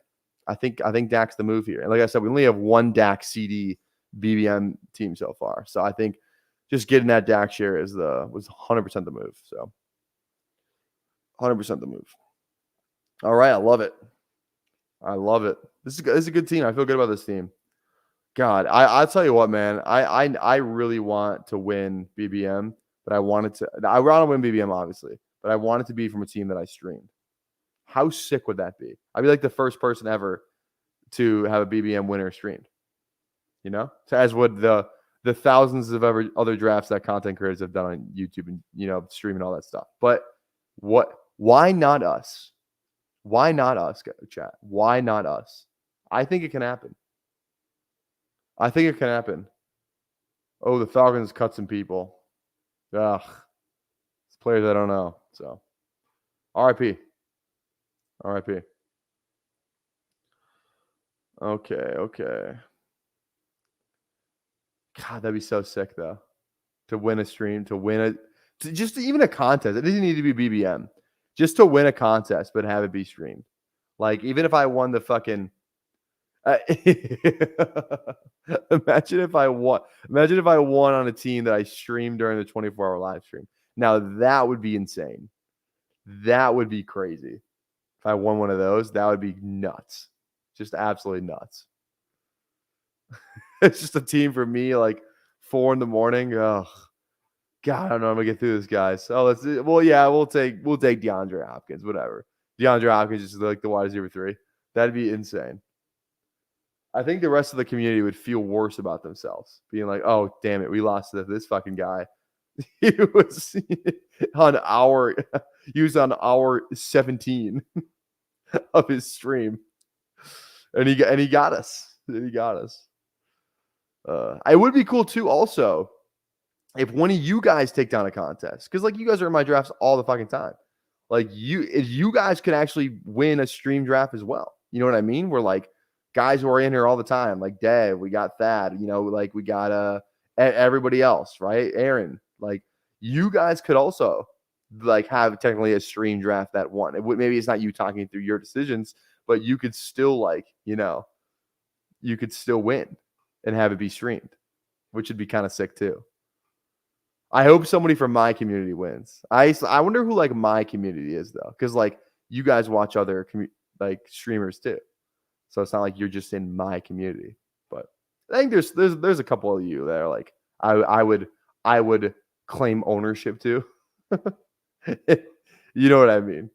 I think Dak's the move here. And like I said, we only have 1 Dak CD BBM team so far. So I think just getting that Dak share was 100% the move. So 100% the move. All right, I love it. This is a good team. I feel good about this team. God, I'll tell you what, man. I really want to win BBM, but I want to win BBM, obviously, but I want it to be from a team that I streamed. How sick would that be? I'd be like the first person ever to have a BBM winner streamed. You know, so as would the thousands of other drafts that content creators have done on YouTube and, you know, streaming all that stuff. But why not us? Why not us, chat? Why not us? I think it can happen. I think it can happen. Oh, the Falcons cut some people. Ugh. It's players I don't know. So, RIP. RIP. Okay. God, that'd be so sick, though. To win a stream, just even a contest. It doesn't need to be BBM. Just to win a contest, but have it be streamed. Like, even if I won the fucking... imagine if I won on a team that I streamed during the 24-hour live stream. Now that would be insane. That would be crazy. If I won one of those, that would be nuts. Just absolutely nuts. It's just a team for me, like 4 a.m. Oh God, I don't know how I'm gonna get through this, guys. So we'll take DeAndre Hopkins, whatever. DeAndre Hopkins is like the wide receiver 3. That'd be insane. I think the rest of the community would feel worse about themselves, being like, "Oh, damn it, we lost to this fucking guy." He was on hour 17 of his stream, and he got us. It would be cool too, also, if one of you guys take down a contest, because like you guys are in my drafts all the fucking time. Like if you guys could actually win a stream draft as well. You know what I mean? We're like guys who are in here all the time, like Dave, we got Thad, you know, like we got everybody else, right? Aaron, like you guys could also like have technically a stream draft that won. Maybe it's not you talking through your decisions, but you could still like, you know, you could still win and have it be streamed, which would be kind of sick too. I hope somebody from my community wins. I wonder who like my community is though, because like you guys watch other like streamers too. So it's not like you're just in my community, but I think there's a couple of you that are like I would claim ownership to. You know what I mean?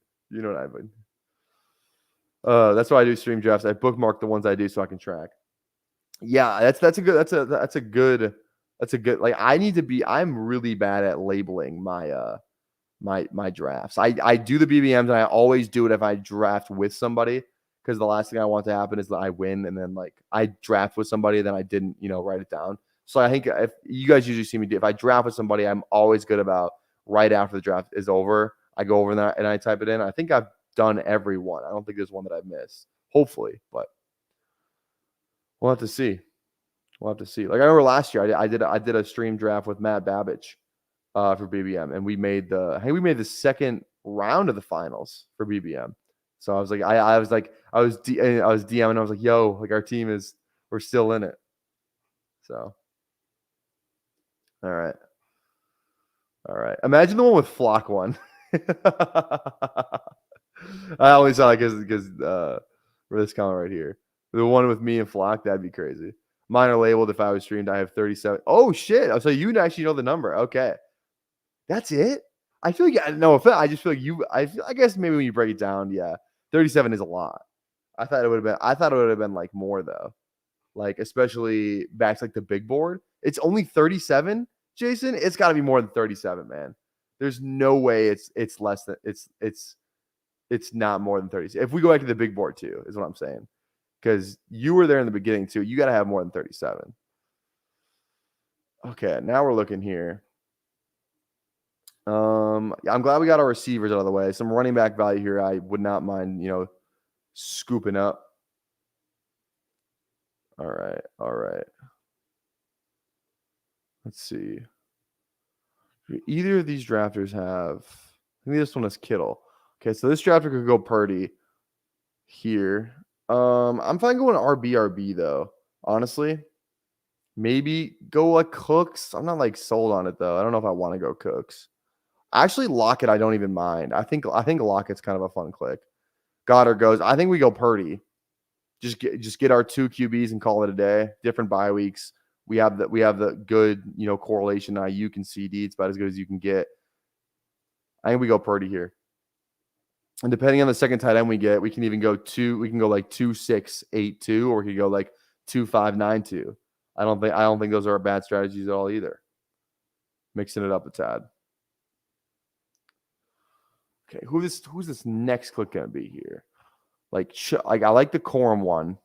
That's why I do stream drafts. I bookmark the ones I do so I can track. Yeah, that's a good like I'm really bad at labeling my my drafts. I do the BBMs and I always do it if I draft with somebody. Because the last thing I want to happen is that I win and then like I draft with somebody, then I didn't, you know, write it down. So I think if you guys usually see me if I draft with somebody, I'm always good about right after the draft is over, I go over that and I type it in. I think I've done every one. I don't think there's one that I've missed. Hopefully, but we'll have to see. Like I remember last year, I did a stream draft with Matt Babbage for BBM, and we made the second round of the finals for BBM. So I was like, I was DMing. I was like, yo, like our team we're still in it. So, all right. Imagine the one with Flock one. I only saw it because for this comment right here, the one with me and Flock, that'd be crazy. Mine are labeled if I was streamed. I have 37. Oh shit! So you actually know the number. Okay, that's it. I feel like I just feel like you. I guess maybe when you break it down, yeah. 37 is a lot. I thought it would have been like more though. Like especially back to like the big board. It's only 37, Jason. It's got to be more than 37, man. There's no way it's less than it's not more than 30. If we go back to the big board too, is what I'm saying. Because you were there in the beginning too. You got to have more than 37. Okay, now we're looking here. I'm glad we got our receivers out of the way. Some running back value here I would not mind, you know, scooping up. All right. Let's see. Do either of these drafters have... I think this one is Kittle. Okay, so this drafter could go Purdy here. I'm fine going RB though, honestly. Maybe go like Cooks. I'm not like sold on it though. I don't know if I want to go Cooks. Actually, Lockett, I don't even mind. I think Lockett's kind of a fun click. Goddard goes. I think we go Purdy. Just get our 2 QBs and call it a day. Different bye weeks. We have the good, correlation IU and CD. It's about as good as you can get. I think we go Purdy here. And depending on the second tight end we get, we can even go we can go like 2-6-8-2, or we could go like 2-5-9-2. I don't think those are bad strategies at all either. Mixing it up a tad. Okay, who's this next click gonna be here? Like I like the Corum one.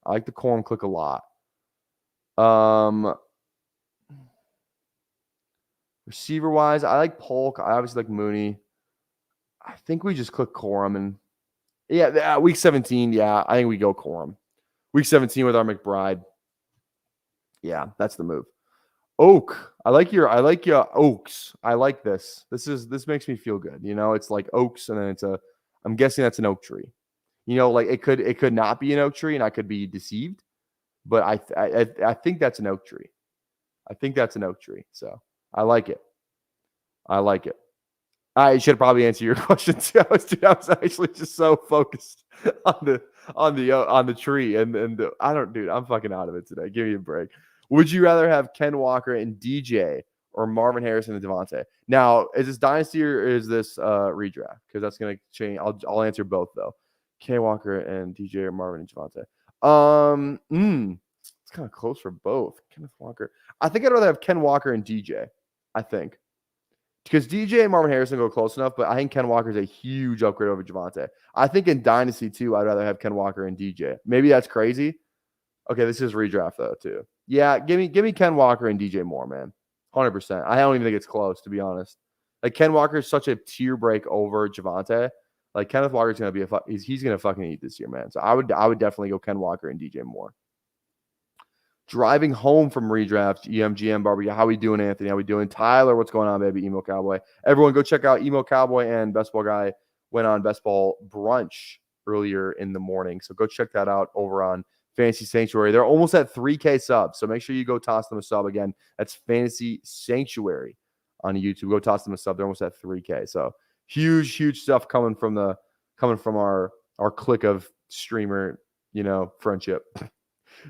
I like the Corum click a lot. Receiver wise, I like Polk. I obviously like Mooney. I think we just click Corum, and week 17. Yeah, I think we go Corum. Week 17 with our McBride. Yeah, that's the move. Oak. I like your Oaks. I like this. This makes me feel good. It's like Oaks, and then I'm guessing that's an oak tree. Like it could not be an oak tree, and I could be deceived, but I think that's an oak tree. I think that's an oak tree. So I like it. I should probably answer your question too. I was actually just so focused on the tree, and I don't, dude. I'm fucking out of it today. Give me a break. Would you rather have Ken Walker and DJ or Marvin Harrison and Devontae? Now, is this dynasty or is this redraft? Because that's gonna change. I'll answer both though. Ken Walker and DJ or Marvin and Devontae. It's kind of close for both. Kenneth Walker. I think I'd rather have Ken Walker and DJ. I think. Because DJ and Marvin Harrison go close enough, but I think Ken Walker is a huge upgrade over Javonte. I think in Dynasty, too, I'd rather have Ken Walker and DJ. Maybe that's crazy. Okay, this is redraft, though, too. Yeah, give me Ken Walker and DJ Moore, man. 100%. I don't even think it's close, to be honest. Like, Ken Walker is such a tier break over Javonte. Like, Kenneth Walker's going to be he's going to fucking eat this year, man. So I would definitely go Ken Walker and DJ Moore. Driving home from redraft, GM Barbie. How we doing, Anthony? How we doing? Tyler, what's going on, baby? Emo Cowboy. Everyone go check out Emo Cowboy and Bestball Guy went on Bestball brunch earlier in the morning. So go check that out over on Fantasy Sanctuary. They're almost at 3K subs. So make sure you go toss them a sub again. That's Fantasy Sanctuary on YouTube. Go toss them a sub. They're almost at 3K. So huge stuff coming from our clique of streamer, friendship.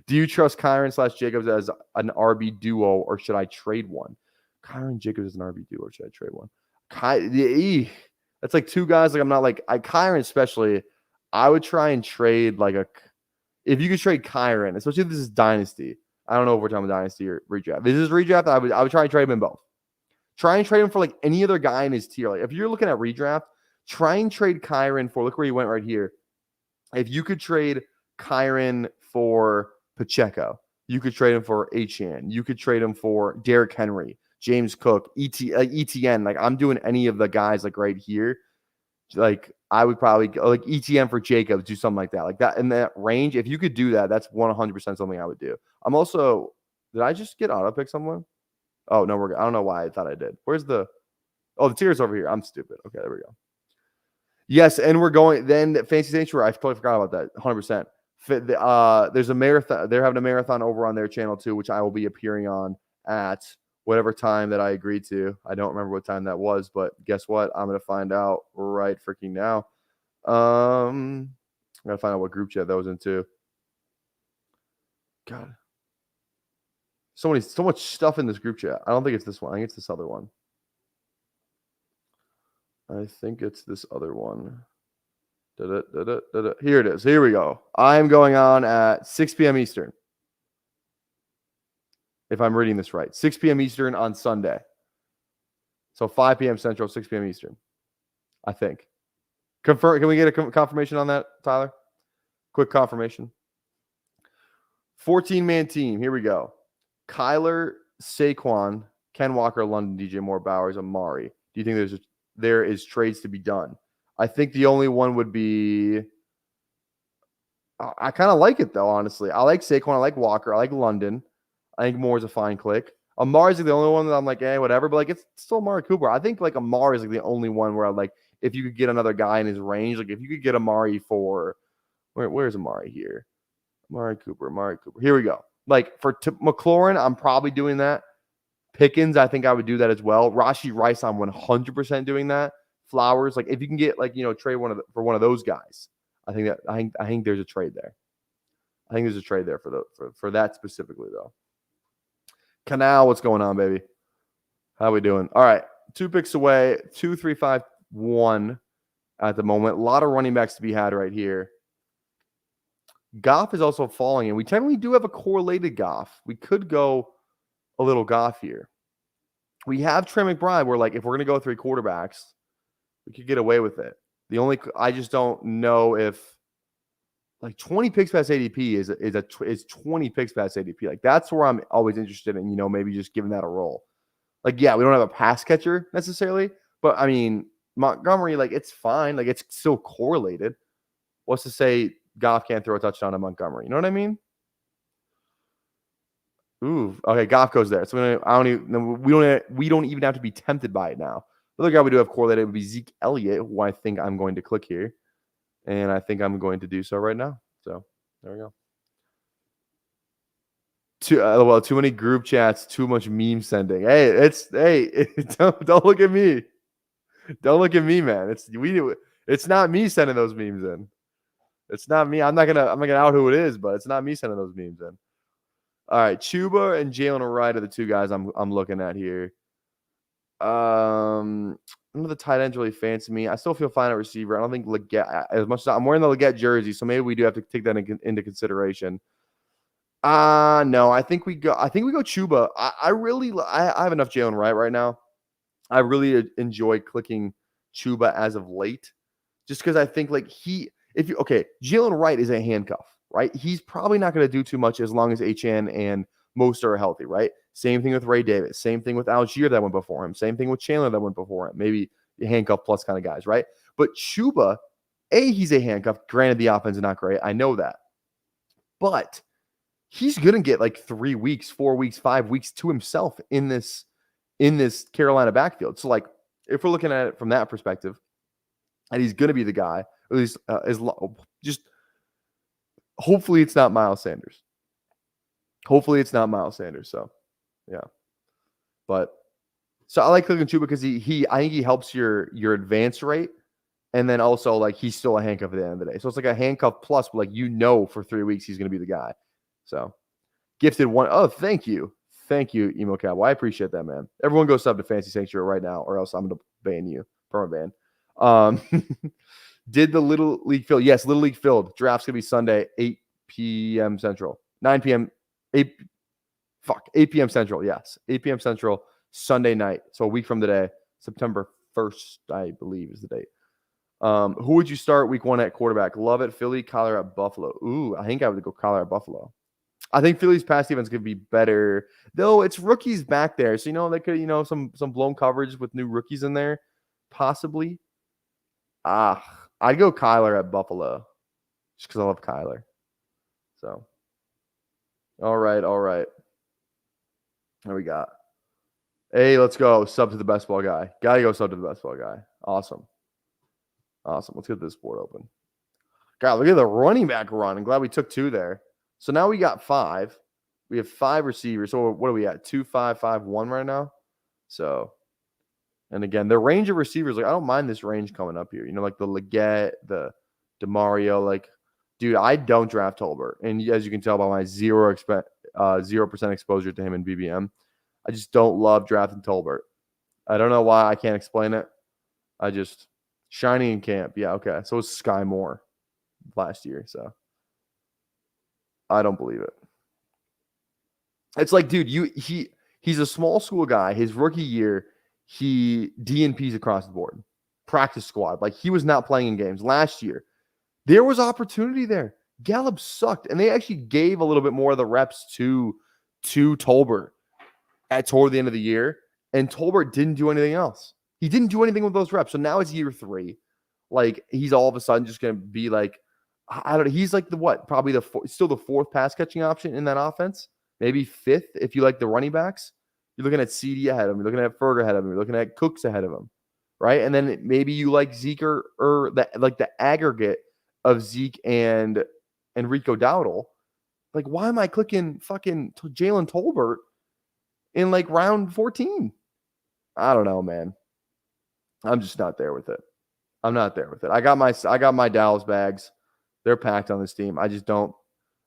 Do you trust Kyren / Jacobs as an RB duo, or should I trade one? Kyren Jacobs is an RB duo, or should I trade one? That's like two guys. Like I'm not like Kyren especially. I would try and trade if you could trade Kyren, especially if this is Dynasty. I don't know if we're talking about Dynasty or redraft. If this is redraft, I would try and trade him in both. Try and trade him for like any other guy in his tier. Like if you're looking at redraft, try and trade Kyren for. Look where he went right here. If you could trade Kyren for Pacheco, you could trade him for Achane. You could trade him for Derrick Henry, James Cook, ETN. Like I'm doing any of the guys like right here. Like I would probably go like ETN for Jacobs, do something like that. Like that in that range. If you could do that, that's 100% something I would do. I'm also, did I just get auto pick someone? Oh no, I don't know why I thought I did. Where's the tier's over here. I'm stupid. Okay, there we go. Yes, and we're going then Fantasy Sanctuary. I totally forgot about that. 100%. There's a marathon. They're having a marathon over on their channel too, which I will be appearing on at whatever time that I agreed to. I don't remember what time that was, but guess what? I'm gonna find out right freaking now. I'm gonna find out what group chat that was into. God, so much stuff in this group chat. I don't think it's this one. I think it's this other one. I think it's this other one. Here it is. Here we go. I'm going on at 6 p.m. Eastern. If I'm reading this right. 6 p.m. Eastern on Sunday. So 5 p.m. Central, 6 p.m. Eastern. I think. Confirm. Can we get a confirmation on that, Tyler? Quick confirmation. 14-man team. Here we go. Kyler, Saquon, Ken Walker, London, DJ Moore, Bowers, Amari. Do you think there is trades to be done? I think the only one would be I kind of like it, though, honestly. I like Saquon. I like Walker. I like London. I think Moore is a fine click. Amari's the only one that I'm like, whatever. But, it's still Amari Cooper. I think, Amari is, the only one where I if you could get another guy in his range. If you could get Amari for – where's Amari here? Amari Cooper. Here we go. For McLaurin, I'm probably doing that. Pickens, I think I would do that as well. Rashee Rice, I'm 100% doing that. Flowers, if you can get trade for one of those guys, I think there's a trade there. I think there's a trade there for that specifically though. Canal, what's going on, baby? How we doing? All right, 2 picks away, 2, 3, 5, 1 at the moment. A lot of running backs to be had right here. Goff is also falling, and we technically do have a correlated Goff. We could go a little Goff here. We have Trey McBride, where like if we're gonna go 3 quarterbacks, we could get away with it. I just don't know if like 20 picks past ADP is 20 picks past ADP. Like that's where I'm always interested in, maybe just giving that a roll. Like, yeah, we don't have a pass catcher necessarily, but I mean, Montgomery, like it's fine. Like it's still correlated. What's to say Goff can't throw a touchdown to Montgomery? You know what I mean? Ooh, okay, Goff goes there. So we don't even have to be tempted by it now. The other guy we do have correlated would be Zeke Elliott, who I think I'm going to click here. And I think I'm going to do so right now. So there we go. Too many group chats, too much meme sending. Hey, don't look at me. Don't look at me, man. It's not me sending those memes in. It's not me. I'm not gonna out who it is, but it's not me sending those memes in. All right, Chuba and Jalen Wright are the 2 guys I'm looking at here. None of the tight ends really fancy me. I still feel fine at receiver. I don't think Leggett, as much as I'm wearing the Leggett jersey, so maybe we do have to take that into consideration. No, I think we go Chuba. I have enough Jalen Wright right now. I really enjoy clicking Chuba as of late, just because I think like Jalen Wright is a handcuff, right? He's probably not going to do too much as long as HN and Mostert are healthy, right? Same thing with Ray Davis. Same thing with Algier that went before him. Same thing with Chandler that went before him. Maybe handcuff plus kind of guys, right? But Chuba, he's a handcuff. Granted, the offense is not great. I know that. But he's going to get like 3 weeks, 4 weeks, 5 weeks to himself in this Carolina backfield. So like if we're looking at it from that perspective, and he's going to be the guy, at least just hopefully it's not Miles Sanders. So, yeah. But so I like clicking Chuba because I think he helps your advance rate, and then also like he's still a handcuff at the end of the day. So it's like a handcuff plus, but like for 3 weeks he's going to be the guy. So gifted one. Oh, thank you, Emo Cowboy. I appreciate that, man. Everyone go sub to Fancy Sanctuary right now, or else I'm going to ban you. Perma ban. Did the Little League field? Yes, Little League field. Draft's going to be Sunday, 8 p.m. Central. 9 p.m. 8 p.m. Central. Yes, 8 p.m. Central, Sunday night. So a week from today, September 1st, I believe is the date. Who would you start week 1 at quarterback? Love it, Philly, Kyler at Buffalo. Ooh, I think I would go Kyler at Buffalo. I think Philly's pass defense could be better, though it's rookies back there. So, they could, some blown coverage with new rookies in there, possibly. I'd go Kyler at Buffalo just because I love Kyler. So, all right. What we got? Hey, let's go. Sub to the Bestball guy. Got to go sub to the Bestball guy. Awesome. Let's get this board open. God, look at the running back run. I'm glad we took 2 there. So now we got 5. We have 5 receivers. So what are we at? 2, 5, 5, 1 right now. So, and again, the range of receivers, like I don't mind this range coming up here. Like the Leggett, the DeMario, like, dude, I don't draft Tolbert. And as you can tell by my 0% exposure to him in BBM, I just don't love drafting Tolbert. I don't know why. I can't explain it. Shiny in camp. Yeah, okay. So was Sky Moore last year. So I don't believe it. It's like, dude, he's a small school guy. His rookie year, he DNPs across the board. Practice squad. Like he was not playing in games. Last year, there was opportunity there. Gallup sucked. And they actually gave a little bit more of the reps to Tolbert toward the end of the year. And Tolbert didn't do anything else. He didn't do anything with those reps. So now it's year 3. Like he's all of a sudden just going to be like, I don't know. He's like probably still the 4th pass catching option in that offense. Maybe 5th if you like the running backs. You're looking at CD ahead of him. You're looking at Ferg ahead of him. You're looking at Cooks ahead of him, right? And then maybe you like Zeke or the aggregate of Zeke and Rico Dowdle. Like, why am I clicking fucking Jalen Tolbert in like round 14? I don't know, man. I'm just not there with it. I'm not there with it. I got my Dallas bags. They're packed on this team. I just don't.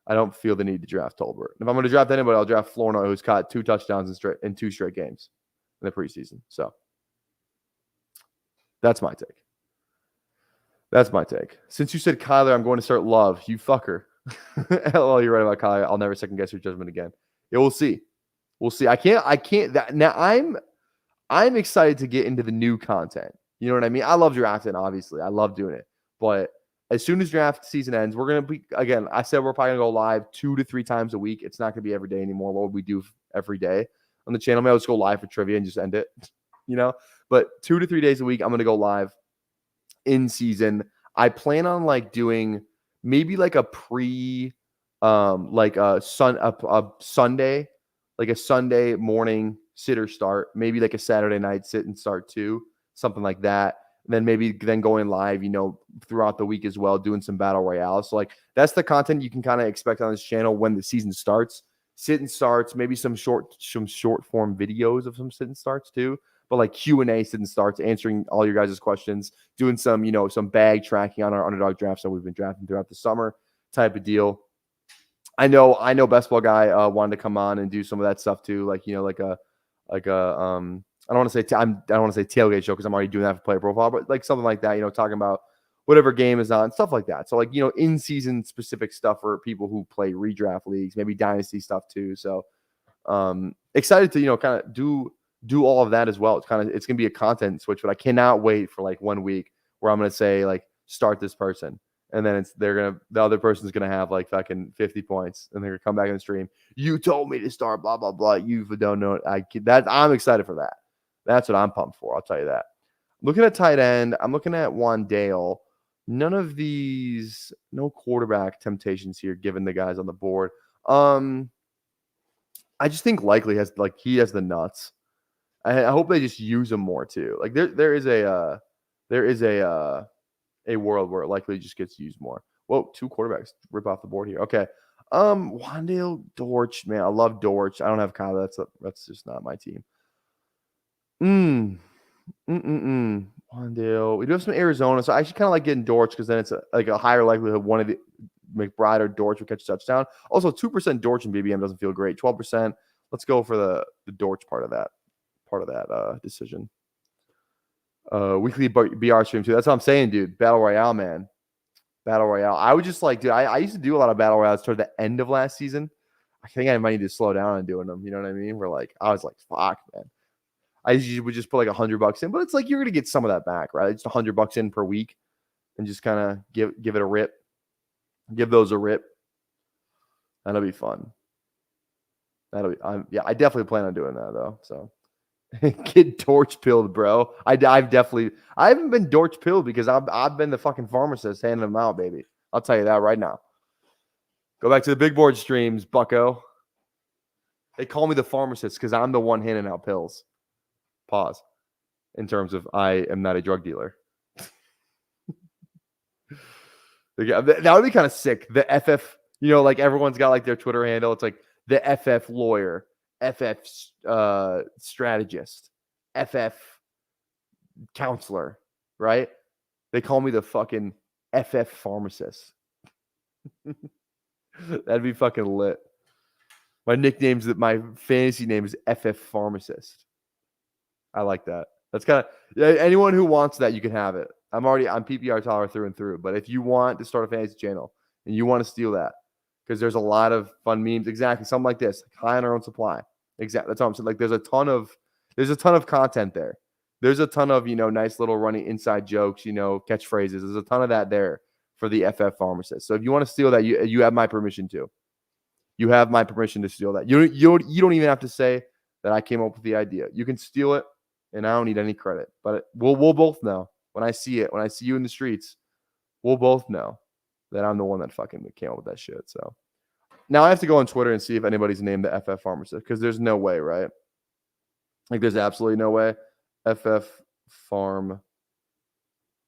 I don't feel the need to draft Tolbert. If I'm going to draft anybody, I'll draft Flournoy, who's caught 2 touchdowns in 2 straight games in the preseason. So that's my take. That's my take. Since you said Kyler, I'm going to start Love. You fucker. LOL, you're right about Kyler. I'll never second guess your judgment again. Yeah, we'll see. We'll see. I can't that now I'm excited to get into the new content. You know what I mean? I love drafting, obviously. I love doing it. But as soon as draft season ends, we're gonna be again, I said we're probably gonna go live 2 to 3 times a week. It's not gonna be every day anymore. What would we do every day on the channel? Maybe I'll just go live for trivia and just end it. You know, but 2 to 3 days a week, I'm gonna go live in season. I plan on like doing maybe like a like a Sunday, like a Sunday morning sit or start, maybe like a Saturday night sit and start too, something like that. And then maybe going live, you know, throughout the week as well, doing some battle royale. So like that's the content you can kind of expect on this channel when the season starts. Sit and starts, maybe some short form videos of some sit and starts too. But like Q&A sit and starts, answering all your guys' questions, doing some, you know, some bag tracking on our underdog drafts that we've been drafting throughout the summer type of deal. I know Bestball guy wanted to come on and do some of that stuff too, like, you know, like a I don't want to say I don't want to say tailgate show because I'm already doing that for player profile, but like something like that, you know, talking about whatever game is on, stuff like that. So like, you know, in season specific stuff for people who play redraft leagues, maybe dynasty stuff too. So excited to, you know, kind of do all of that as well. It's gonna be a content switch, but I cannot wait for like 1 week where I'm gonna say like start this person. And then the other person's gonna have like fucking 50 points, and they're gonna come back in the stream. You told me to start, blah blah blah. You don't know it. I'm excited for that. That's what I'm pumped for. I'll tell you that. Looking at tight end, I'm looking at Wandale. None of these, no quarterback temptations here, given the guys on the board. I just think likely he has the nuts. I hope they just use him more too. Like there is a world where it likely just gets used more. Whoa, 2 quarterbacks rip off the board here. Okay. Wandale, Dortch, man. I love Dortch. I don't have Kyle. That's just not my team. Wandale. We do have some Arizona, so I actually kind of like getting Dortch because then it's like a higher likelihood one of the McBride or Dortch will catch a touchdown. Also, 2% Dortch in BBM doesn't feel great. 12%. Let's go for the Dortch part of that decision. Weekly BR stream too. That's what I'm saying, dude. Battle Royale, man. Battle Royale. I would just like, dude, I used to do a lot of Battle Royales toward the end of last season. I think I might need to slow down on doing them. You know what I mean? I was like, fuck, man. I usually would just put like $100 in, but it's like you're gonna get some of that back, right? Just $100 in per week, and just kind of give it a rip. Give those a rip. That'll be fun. I definitely plan on doing that though. So get Dortch pilled, bro. I haven't been Dortch pilled because I've been the fucking pharmacist handing them out, baby. I'll tell you that right now. Go back to the big board streams, bucko. They call me the pharmacist because I'm the one handing out pills. Pause. In terms of I am not a drug dealer. That would be kind of sick. The FF, you know, like everyone's got like their Twitter handle. It's like the FF lawyer, FF strategist, FF counselor, right? They call me the fucking FF pharmacist. That'd be fucking lit. My fantasy name is FF pharmacist. I like that. That's kind of anyone who wants that, you can have it. I'm PPR tolerant through and through. But if you want to start a fantasy channel and you want to steal that, because there's a lot of fun memes, exactly something like this, high on our own supply. Exactly, that's what I'm saying. Like there's a ton of content there. There's a ton of, you know, nice little running inside jokes, you know, catchphrases. There's a ton of that there for the FF pharmacist. So if you want to steal that, you have my permission to. You have my permission to steal that. You don't even have to say that I came up with the idea. You can steal it, and I don't need any credit. But we'll both know when I see it. When I see you in the streets, we'll both know that I'm the one that fucking came up with that shit. So now I have to go on Twitter and see if anybody's named the FF pharmacist, because there's no way, right? Like there's absolutely no way. FF Farm.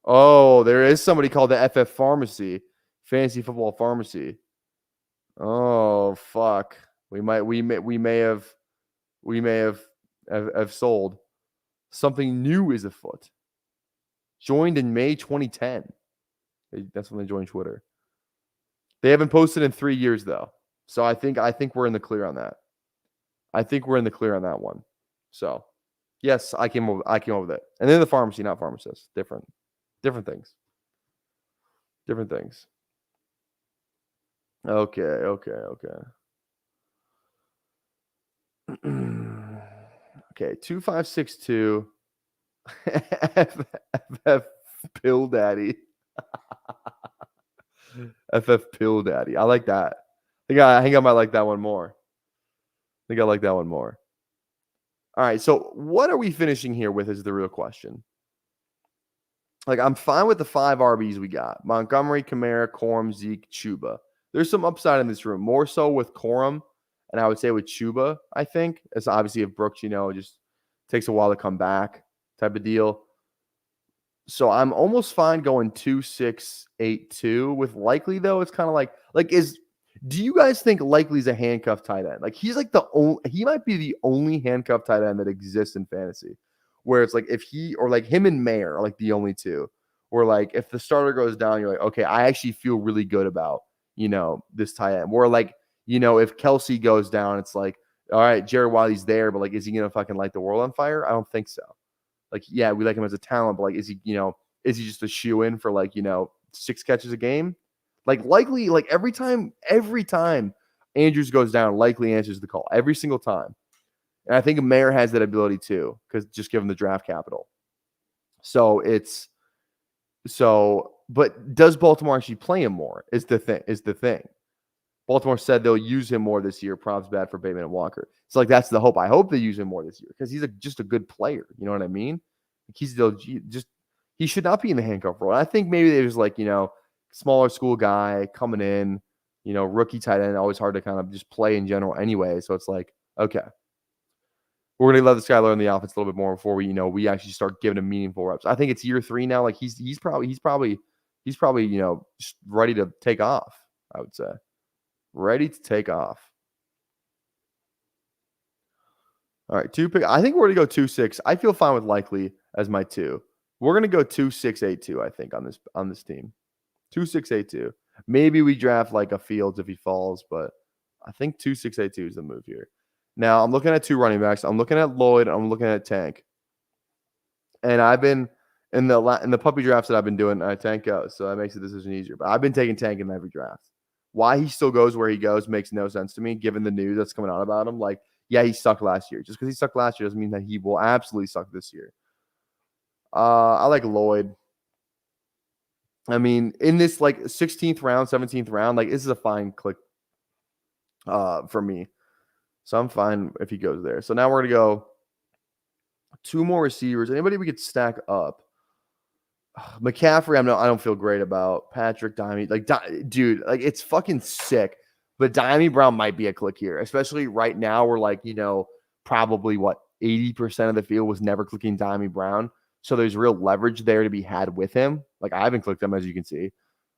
Oh, there is somebody called the FF Pharmacy, Fantasy Football Pharmacy. Oh fuck. We may have sold. Something new is afoot. Joined in May 2010. That's when they joined Twitter. They haven't posted in 3 years though. So I think we're in the clear on that. I think we're in the clear on that one. So, yes, I came up with it. And then the pharmacy, not pharmacist. Different things. Different things. Okay. Okay, 2562 FF Pill Daddy. FF Pill Daddy. I like that. I think I might like that one more. All right, so what are we finishing here with is the real question. Like, I'm fine with the 5 RBs we got. Montgomery, Kamara, Corum, Zeke, Chuba. There's some upside in this room, more so with Corum, and I would say with Chuba, I think. It's obviously if Brooks, just takes a while to come back type of deal. So I'm almost fine going 2-6-8-2 with Likely, though. It's kind of do you guys think Likely's a handcuff tight end? Like, he's like he might be the only handcuff tight end that exists in fantasy, where it's like if he or like him and Mayer are like the only two, where like if the starter goes down, you're like, okay, I actually feel really good about, this tight end. Where like, if Kelsey goes down, it's like, all right, Jared Wiley's there, but like, is he going to fucking light the world on fire? I don't think so. Like, yeah, we like him as a talent, but like, is he just a shoe in for like, 6 catches a game? Like Likely, like every time Andrews goes down, Likely answers the call every single time. And I think Mayer has that ability too, because just given the draft capital. But does Baltimore actually play him more? Is the thing. Baltimore said they'll use him more this year. Props bad for Bateman and Walker. So like that's the hope. I hope they use him more this year because he's just a good player. You know what I mean? Like he should not be in the handcuff role. And I think maybe they just like, smaller school guy coming in, rookie tight end, always hard to kind of just play in general anyway. So it's like, okay, we're going to let this guy learn the offense a little bit more before we actually start giving him meaningful reps. I think it's year 3 now. Like he's probably, just ready to take off, I would say. Ready to take off. All right, 2 pick. I think we're going to go 2-6. I feel fine with Likely as my 2. We're going to go 2-6-8-2, I think, on this team. 2-6-8-2. Maybe we draft like a Fields if he falls, but I think 2-6-8-2 is the move here. Now, I'm looking at 2 running backs. I'm looking at Lloyd. I'm looking at Tank. And I've been in the puppy drafts that I've been doing, Tank goes, so that makes the decision easier. But I've been taking Tank in every draft. Why he still goes where he goes makes no sense to me, given the news that's coming out about him. Like, yeah, he sucked last year. Just because he sucked last year doesn't mean that he will absolutely suck this year. I like Lloyd. I mean, in this like 16th round, 17th round, like this is a fine click for me. So I'm fine if he goes there. So now we're going to go 2 more receivers. Anybody we could stack up? McCaffrey, I don't feel great about. Patrick, Dimey, dude, like it's fucking sick. But Dimey Brown might be a click here, especially right now. We're like, probably 80% of the field was never clicking Dimey Brown. So there's real leverage there to be had with him. Like I haven't clicked him, as you can see.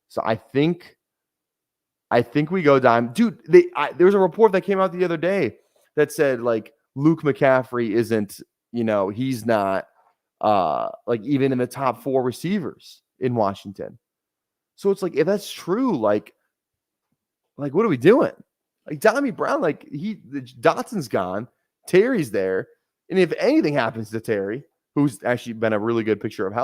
So I think we go Dime. Dude, there was a report that came out the other day that said like Luke McCaffrey isn't, he's not like even in the top 4 receivers in Washington. So it's like, if that's true, like what are we doing? Like Dimey Brown, Dotson's gone, Terry's there. And if anything happens to Terry, who's actually been a really good picture boy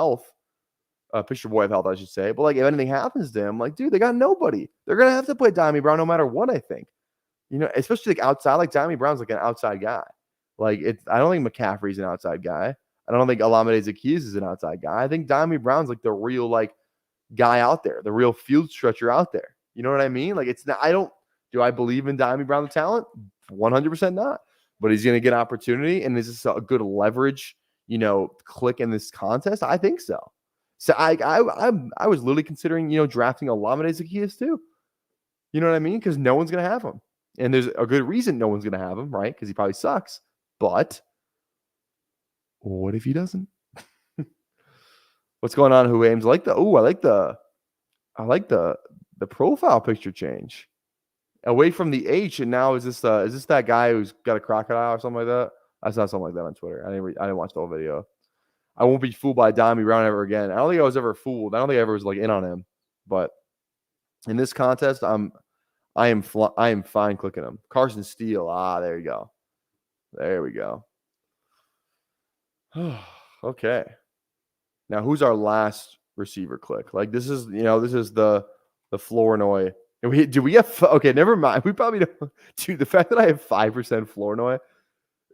of health, I should say. But like if anything happens to him, like, dude, they got nobody. They're gonna have to play Dimey Brown no matter what, I think. Especially like outside, like Dimey Brown's like an outside guy. Like I don't think McCaffrey's an outside guy. I don't think Olamide Zaccheaus is an outside guy. I think Dimey Brown's like the real like guy out there, the real field stretcher out there. You know what I mean? Like it's not, do I believe in Dimey Brown the talent? 100% not. But he's gonna get opportunity, and is this a good leverage, click in this contest? I think so. So I was literally considering, drafting Olamide Zaccheaus too. You know what I mean? Because no one's gonna have him. And there's a good reason no one's gonna have him, right? Because he probably sucks. But what if he doesn't? What's going on, Who Aims? I like the profile picture change. Away from the H, and now is this that guy who's got a crocodile or something like that? I saw something like that on Twitter. I didn't watch the whole video. I won't be fooled by Dimey Brown ever again. I don't think I was ever fooled. I don't think I ever was like in on him. But In this contest, I am fine clicking him. Carson Steele. There you go. There we go. Okay. Now, who's our last receiver click? Like, this is the Flournoy. And we have okay, never mind. We probably don't. Dude, the fact that I have 5% Flournoy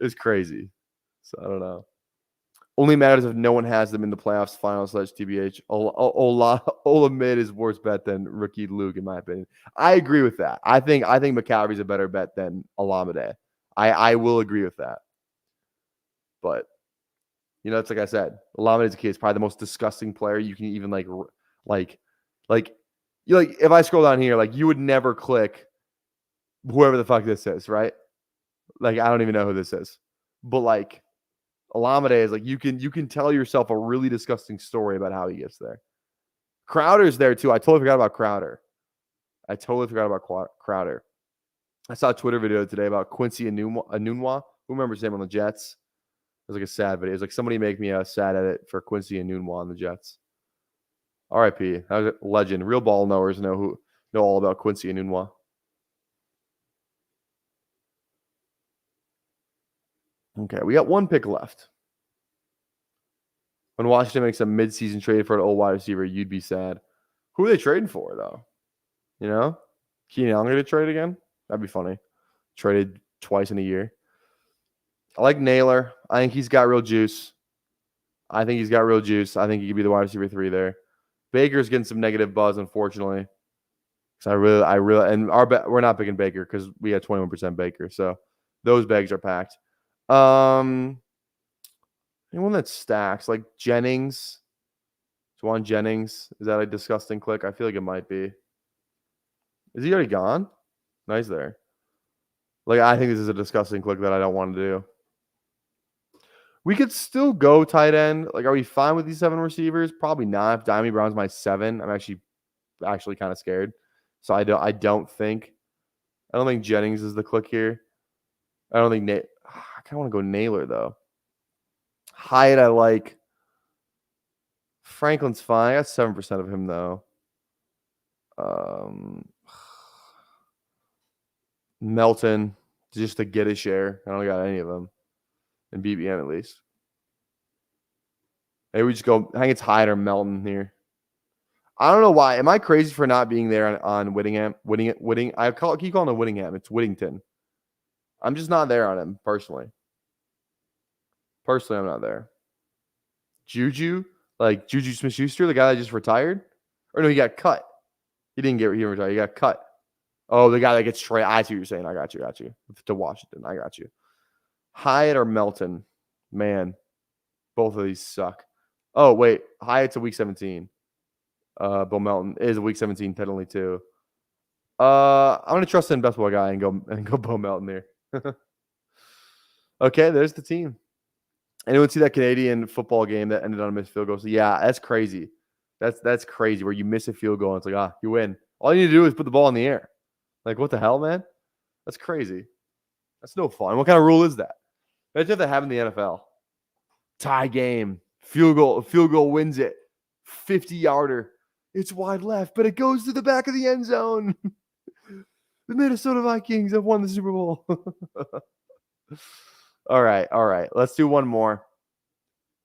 is crazy. So I don't know. Only matters if no one has them in the playoffs, finals, TBH. Olamide is worse bet than rookie Luke, in my opinion. I agree with that. I think McCaffrey's a better bet than Olamide. I will agree with that. But it's like I said, Olamide's kid is probably the most disgusting player you can even like if I scroll down here, like you would never click whoever the fuck this is, right? Like I don't even know who this is, but like Olamide is like you can tell yourself a really disgusting story about how he gets there. Crowder's there too. I totally forgot about Crowder. I saw a Twitter video today about Quincy Enunwa. Who remembers him on the Jets? It was like a sad video. It was like somebody make me a sad edit for Quincy Enunwa on the Jets. R.I.P. That was a legend. Real ball knowers know all about Quincy Enunwa. Okay, we got one pick left. When Washington makes a midseason trade for an old wide receiver, you'd be sad. Who are they trading for, though? Keenan Allen to trade again? That'd be funny. Traded twice in a year. I like Naylor. I think he's got real juice. I think he could be the wide receiver 3 there. Baker's getting some negative buzz, unfortunately. So I really, and we're not picking Baker because we had 21% Baker. So those bags are packed. Anyone that stacks like Jennings, Juwan Jennings, is that a disgusting click? I feel like it might be. Is he already gone? Nice there. Like I think this is a disgusting click that I don't want to do. We could still go tight end. Like, are we fine with these 7 receivers? Probably not. If Diami Brown's my 7, I'm actually kind of scared. So I don't think Jennings is the click here. I don't think I kind of want to go Naylor though. Hyatt I like. Franklin's fine. I got 7% of him though. Melton just to get a share. I don't got any of them. And BBM at least. Maybe we just go. I think it's Hyde or Melton here. I don't know why. Am I crazy for not being there on Whittingham? I keep calling it Whittingham. It's Whittington. I'm just not there on him personally. I'm not there. Juju Smith-Schuster, the guy that just retired, or no, he got cut. He retired. He got cut. Oh, the guy that gets traded. I see what you're saying. I got you. To Washington. I got you. Hyatt or Melton? Man, both of these suck. Oh, wait. Hyatt's a week 17. Bill Melton is a week 17 penalty too. I'm going to trust in Bestball guy and go Bill Melton there. Okay, there's the team. Anyone see that Canadian football game that ended on a missed field goal? So yeah, that's crazy. That's crazy where you miss a field goal and it's like, you win. All you need to do is put the ball in the air. Like, what the hell, man? That's crazy. That's no fun. What kind of rule is that? Imagine if that happened in the NFL. Tie game. Field goal wins it. 50-yarder. It's wide left, but it goes to the back of the end zone. The Minnesota Vikings have won the Super Bowl. All right. Let's do one more.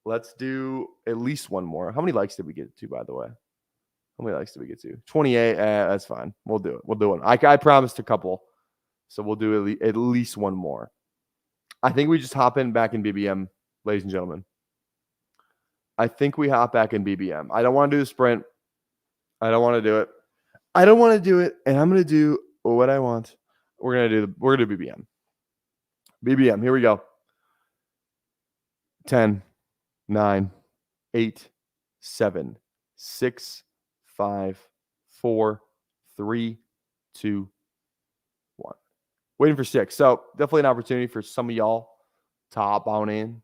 Let's do at least one more. How many likes did we get to, by the way? How many likes did we get to? 28. That's fine. We'll do it. I promised a couple. So we'll do at least one more. I think we just hop back in BBM, ladies and gentlemen. I think we hop back in BBM. I don't want to do the sprint. I don't want to do it. And I'm going to do what I want. We're going to do BBM. BBM, here we go. 10, 9, 8, 7, 6, 5, 4, 3, 2, 1. Waiting for 6. So definitely an opportunity for some of y'all to hop on in.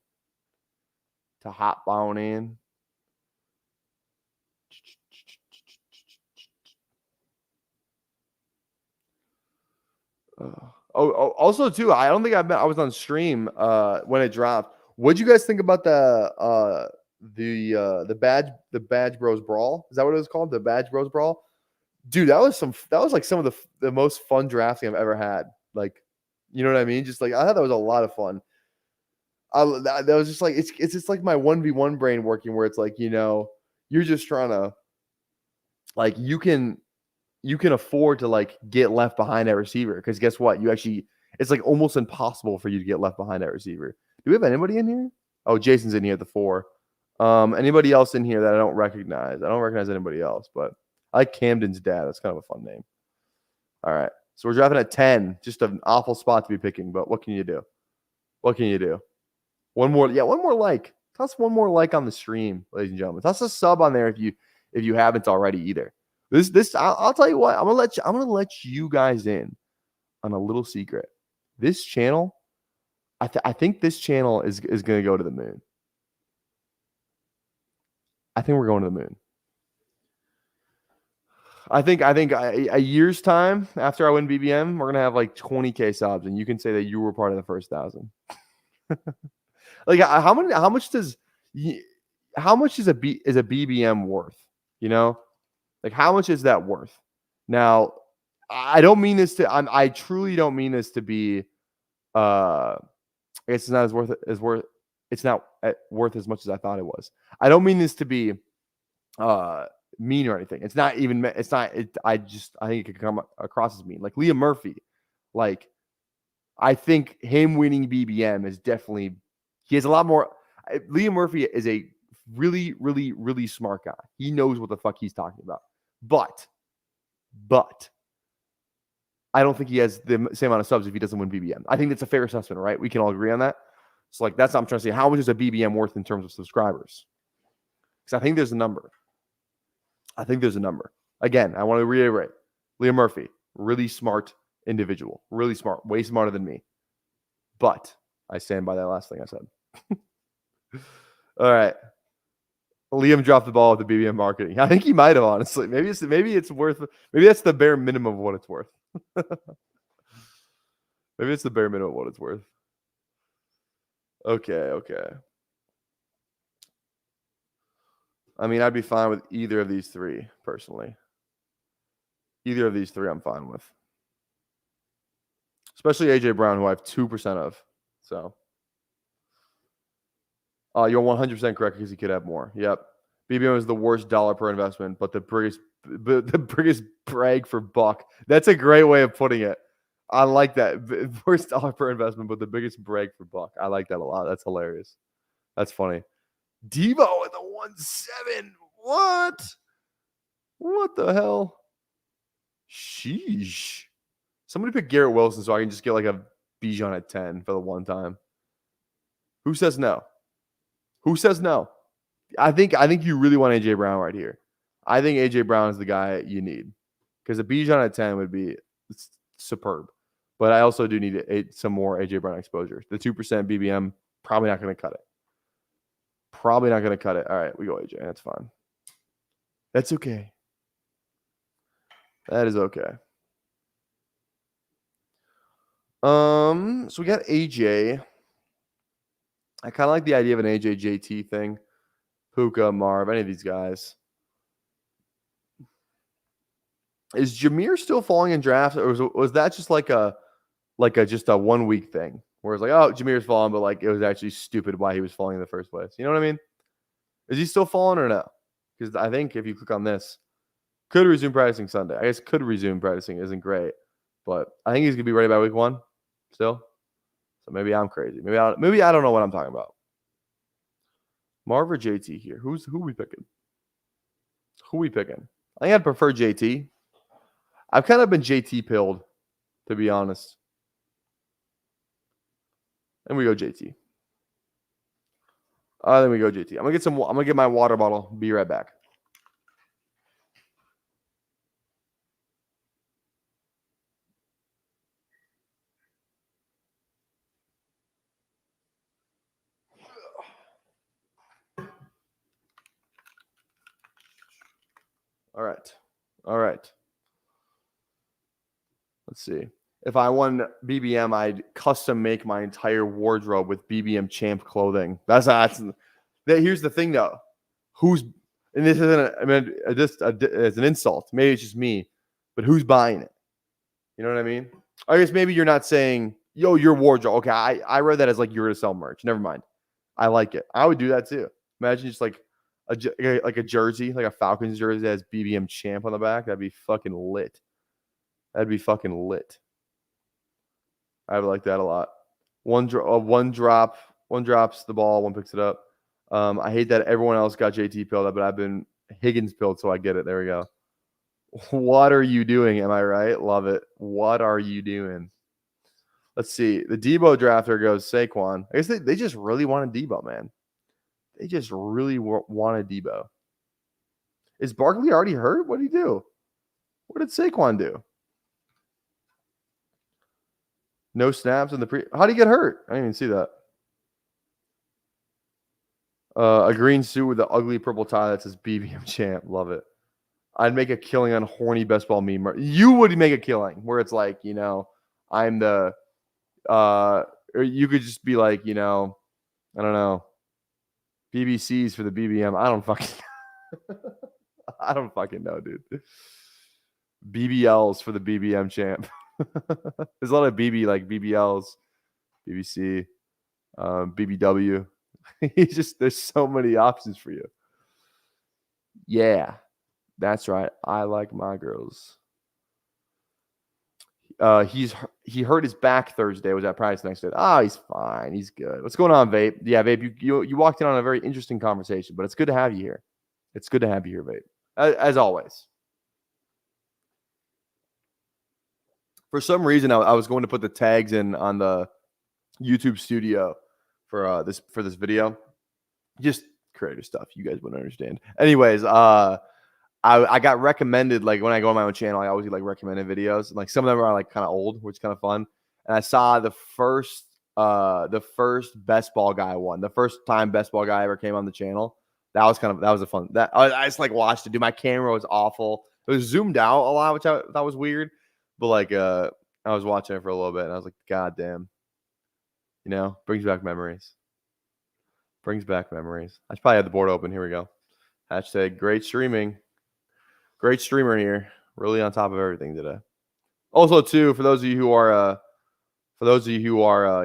Also too, I don't think I was on stream when it dropped. What'd you guys think about the Badge Bros Brawl? Is that what it was called? The Badge Bros Brawl? Dude, that was like some of the most fun drafting I've ever had. Like, you know what I mean? Just like I thought that was a lot of fun. That was just like it's just like my 1v1 brain working where it's like, you're just trying to like you can afford to like get left behind at receiver because guess what? It's like almost impossible for you to get left behind at receiver. Do we have anybody in here? Oh, Jason's in here at the 4. Anybody else in here that I don't recognize? I don't recognize anybody else, but I like Camden's dad. That's kind of a fun name. All right. So we're drafting at 10. Just an awful spot to be picking, but what can you do? What can you do? One more like. Toss one more like on the stream, ladies and gentlemen. Toss a sub on there if you haven't already either. I'll tell you what. I'm gonna let you guys in on a little secret. This channel, I think this channel is gonna go to the moon. I think we're going to the moon. I think a year's time after I win BBM, we're gonna have like 20K subs, and you can say that you were part of the first 1,000. Like how much is a BBM worth? Like how much is that worth? Now, I don't mean this to. I truly don't mean this to be. I guess it's not It's not worth as much as I thought it was. I don't mean this to be mean or anything. It's not even. It's not. I think it could come across as mean. Like Liam Murphy, like I think him winning BBM is definitely. He has a lot more. Liam Murphy is a really, really, really smart guy. He knows what the fuck he's talking about. But I don't think he has the same amount of subs if he doesn't win BBM. I think that's a fair assessment, right? We can all agree on that. So like that's what I'm trying to say. How much is a BBM worth in terms of subscribers? Because I think there's a number. Again, I want to reiterate. Liam Murphy, really smart individual. Really smart. Way smarter than me. But I stand by that last thing I said. All right. Liam dropped the ball with the BBM marketing. I think he might have, honestly. Maybe it's worth. Maybe that's the bare minimum of what it's worth. Maybe it's the bare minimum of what it's worth. Okay. I mean, I'd be fine with either of these three, personally. Either of these three I'm fine with. Especially AJ Brown, who I have 2% of. So. You're 100% correct because he could have more. Yep. BBM is the worst dollar per investment, but the biggest brag for buck. That's a great way of putting it. I like that. Worst dollar per investment, but the biggest brag for buck. I like that a lot. That's hilarious. That's funny. Devo at the 1-7. What? What the hell? Sheesh. Somebody pick Garrett Wilson so I can just get like a Bijan at 10 for the one time. Who says no? Who says no? I think you really want AJ Brown right here. I think AJ Brown is the guy you need because a Bijan at 10 would be superb. But I also do need some more AJ Brown exposure. The 2% BBM probably not going to cut it. Probably not going to cut it. All right, we go AJ. That's fine. That's okay. That is okay. So we got AJ. I kind of like the idea of an AJ JT thing. Puka, Marv, any of these guys. Is Jameer still falling in drafts, or was that just like a 1 week thing where it's like, oh, Jameer's falling, but like it was actually stupid why he was falling in the first place? You know what I mean? Is he still falling or no? Because I think if you click on this, could resume practicing Sunday. I guess could resume practicing isn't great, but I think he's gonna be ready by week 1 still. So maybe I'm crazy. Maybe I don't know what I'm talking about. Marv or JT here? Who we picking? Who we picking? I think I'd prefer JT. I've kind of been JT pilled, to be honest. And we go JT. Then we go JT. I'm gonna get my water bottle. Be right back. All right. Let's see. If I won BBM, I'd custom make my entire wardrobe with BBM champ clothing. Here's the thing though. And this isn't, just as an insult. Maybe it's just me. but who's buying it? You know what I mean? I guess maybe you're not saying, yo, your wardrobe. Okay, I read that as like you're going to sell merch. Never mind. I like it. I would do that too. Imagine just like a jersey, like a Falcons jersey that has BBM champ on the back. That'd be fucking lit. That'd be fucking lit. I would like that a lot. One drops the ball, one picks it up. I hate that everyone else got JT pilled up, but I've been Higgins pilled, so I get it. There we go. What are you doing? Am I right? Love it. What are you doing? Let's see. The Debo drafter goes Saquon. I guess they just really wanted Debo, man. They just really wanted Debo. Is Barkley already hurt? What did he do? What did Saquon do? No snaps in the pre. How did he get hurt? I didn't even see that. A green suit with the ugly purple tie that says BBM champ. Love it. I'd make a killing on horny best ball meme. You would make a killing where it's like, you know, I'm the or you could just be like, you know, I don't know. BBCs for the BBM. I don't fucking I don't fucking know, dude. BBLs for the BBM champ. There's a lot of BB like BBLs, BBC, BBW. There's so many options for you. Yeah, that's right. I like my girls. He hurt his back Thursday. Was at practice next day. Oh, he's fine. He's good. What's going on, Vape? Yeah, Vape. You walked in on a very interesting conversation, but it's good to have you here. It's good to have you here, Vape. As always. For some reason, I was going to put the tags in on the YouTube studio for this video. Just creator stuff. You guys wouldn't understand. Anyways, I got recommended, like when I go on my own channel, I always get like recommended videos. And like some of them are like kind of old, which is kind of fun. And I saw the first Bestball guy one. The first time Bestball guy ever came on the channel. That was a fun. I just like watched it. Dude, my camera was awful. It was zoomed out a lot, which I thought was weird. But like I was watching it for a little bit and I was like, God damn. You know, brings back memories. Brings back memories. I should probably have the board open. Here we go. Hashtag great streaming. Great streamer here. Really on top of everything today. Also, too, for those of you who are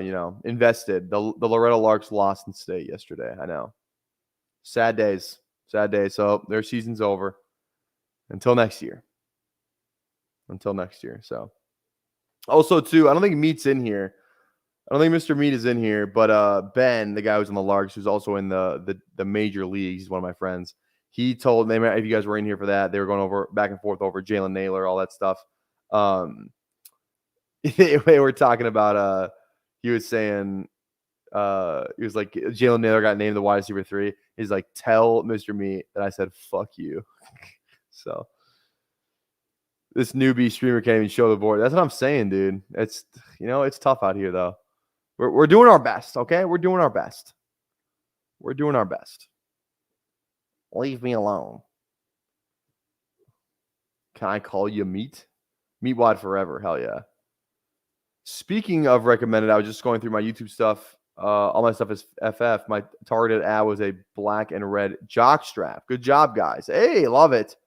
you know, invested, the Loretta Larks lost in state yesterday. I know. Sad days. Sad days. So their season's over. Until next year. So also, too, I don't think Meat's in here. I don't think Mr. Meat is in here, but Ben, the guy who's on the Larks, who's also in the major leagues, he's one of my friends. He told me, if you guys were in here for that, they were going over back and forth over Jalen Naylor, all that stuff. They were talking about he was saying he was like Jalen Naylor got named the wide receiver 3. He's like, tell Mr. Meat that I said fuck you. So this newbie streamer can't even show the board. That's what I'm saying, dude. It's, you know, it's tough out here though. We're doing our best, okay? We're doing our best. Leave me alone. Can I call you Meat? Meatwad forever. Hell yeah. Speaking of recommended, I was just going through my YouTube stuff. All my stuff is FF. My targeted ad was a black and red jock strap. Good job, guys. Hey, love it.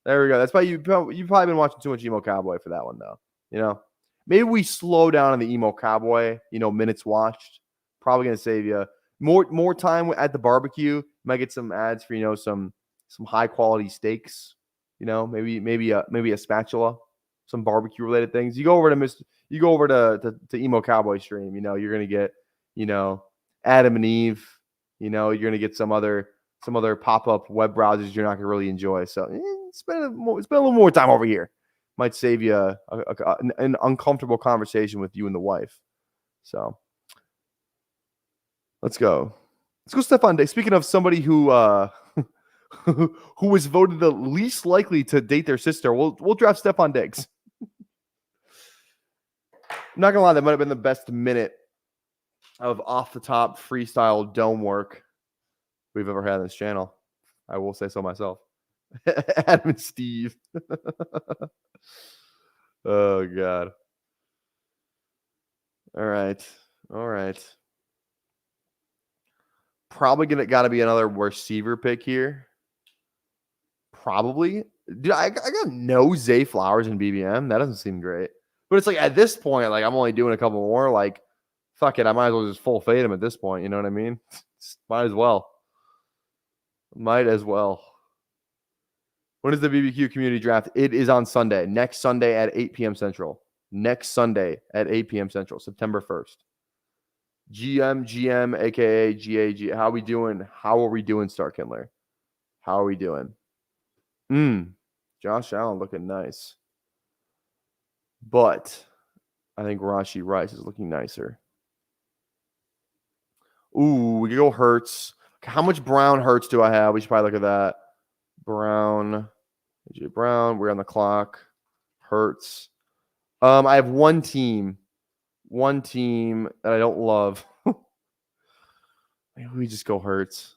There we go. That's why you've probably been watching too much Emo Cowboy for that one, though. You know? Maybe we slow down on the Emo Cowboy, you know, minutes watched. Probably going to save you more time at the barbecue. Might get some ads for, you know, some high quality steaks, you know, maybe a spatula, some barbecue related things. You go over to Emo Cowboy stream, you know, you're going to get, you know, Adam and Eve, you know, you're going to get some other pop-up web browsers you're not going to really enjoy. So spend a little more time over here. Might save you an uncomfortable conversation with you and the wife. So let's go. Stephon Diggs. Speaking of somebody who who was voted the least likely to date their sister, we'll draft Stephon Diggs. I'm not gonna lie, that might have been the best minute of off the top freestyle dome work we've ever had on this channel. I will say so myself. Adam and Steve. Oh God. All right. Probably gotta be another receiver pick here. Probably. Dude, I got no Zay Flowers in BBM. That doesn't seem great. But it's like at this point, like I'm only doing a couple more. Like, fuck it. I might as well just full fade him at this point. You know what I mean? Might as well. Might as well. When is the BBQ community draft? It is on Sunday. Next Sunday at 8 p.m. Central. Next Sunday at 8 p.m. Central, September 1st. GM, aka GAG. How are we doing? How are we doing, Starkindler? How are we doing? Josh Allen looking nice. But I think Rashi Rice is looking nicer. Ooh, we could go Hurts. How much Brown Hurts do I have? We should probably look at that. Brown. AJ Brown. We're on the clock. Hurts. I have one team that I don't love. Maybe we just go Hurts.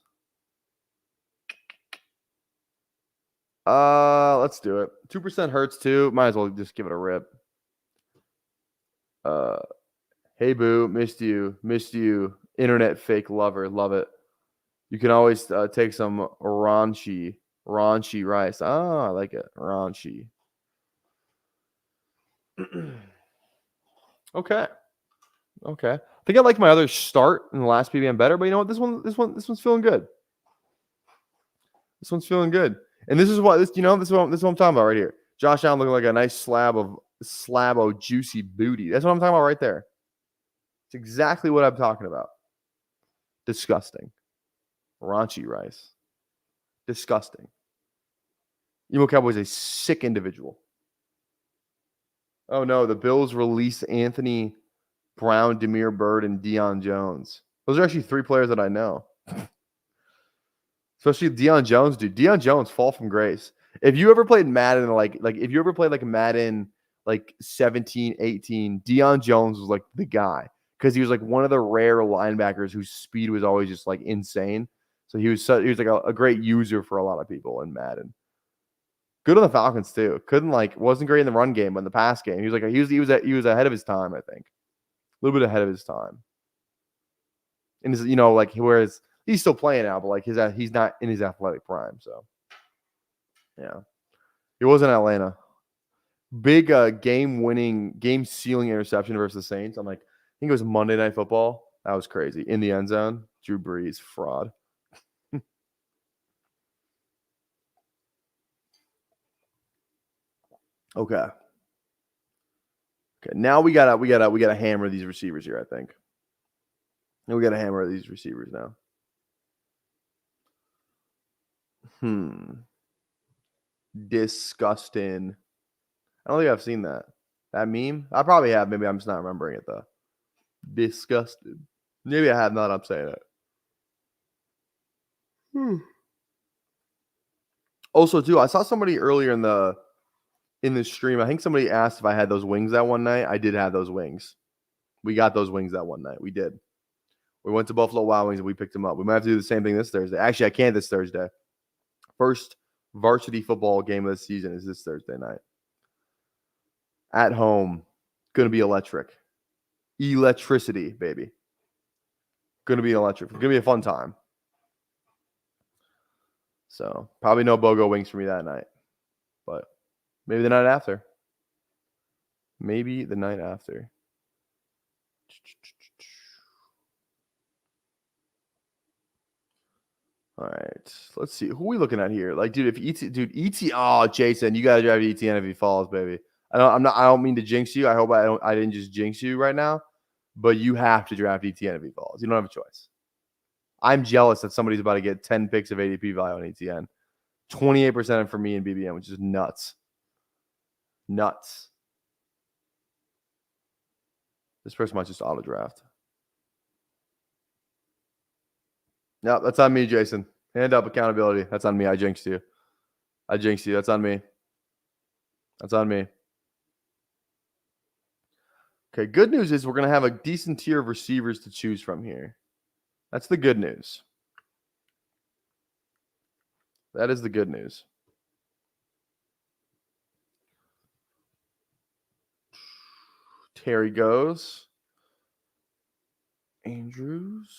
Let's do it. 2% Hurts too. Might as well just give it a rip. Hey boo, missed you. Internet fake lover, love it. You can always take some raunchy rice. Oh, I like it. Raunchy. Okay. I think I like my other start in the last PBM better, but you know what? This one's feeling good. This one's feeling good. And this is what this is what I'm talking about right here. Josh Allen looking like a nice slab of juicy booty. That's what I'm talking about right there. It's exactly what I'm talking about. Disgusting. Raunchy rice. Disgusting. Emo Cowboy is a sick individual. Oh no, the Bills released Anthony Brown, Demir Bird, and Deion Jones. Those are actually 3 players that I know. Especially Deion Jones, dude. Deion Jones, fall from grace. If you ever played Madden, like if you ever played like Madden like 17, 18, Deion Jones was like the guy. Because he was like one of the rare linebackers whose speed was always just like insane. So he was like a great user for a lot of people in Madden. Good on the Falcons too. Wasn't great in the run game, but in the pass game, he was ahead of his time, I think. A little bit ahead of his time. And whereas he's still playing now, but like he's not in his athletic prime. So yeah. He was in Atlanta. Big game sealing interception versus the Saints. I think it was Monday Night Football. That was crazy. In the end zone. Drew Brees, fraud. Okay. Now we gotta hammer these receivers here, I think. And we gotta hammer these receivers now. Disgusting. I don't think I've seen that. That meme? I probably have. Maybe I'm just not remembering it though. Disgusted. Maybe I have not. I'm saying it. Also, too, I saw somebody earlier in the stream. I think somebody asked if I had those wings that one night. I did have those wings. We got those wings that one night. We did. We went to Buffalo Wild Wings and we picked them up. We might have to do the same thing this Thursday. Actually, I can't this Thursday. First varsity football game of the season is this Thursday night. At home. Going to be electric. Electricity, baby. Going to be electric. Going to be a fun time. So, probably no BOGO wings for me that night. But maybe the night after. All right. Let's see. Who are we looking at here? Like, dude, Jason, you gotta drive ETN if he falls, baby. I don't mean to jinx you. I hope I didn't just jinx you right now. But you have to draft ETN if he falls. You don't have a choice. I'm jealous that somebody's about to get 10 picks of ADP value on ETN. 28% for me in BBM, which is nuts. Nuts. This person might just auto draft. No, that's on me, Jason. Hand up accountability. That's on me. I jinxed you. That's on me. Okay, good news is we're going to have a decent tier of receivers to choose from here. That's the good news. That is the good news. Terry goes. Andrews.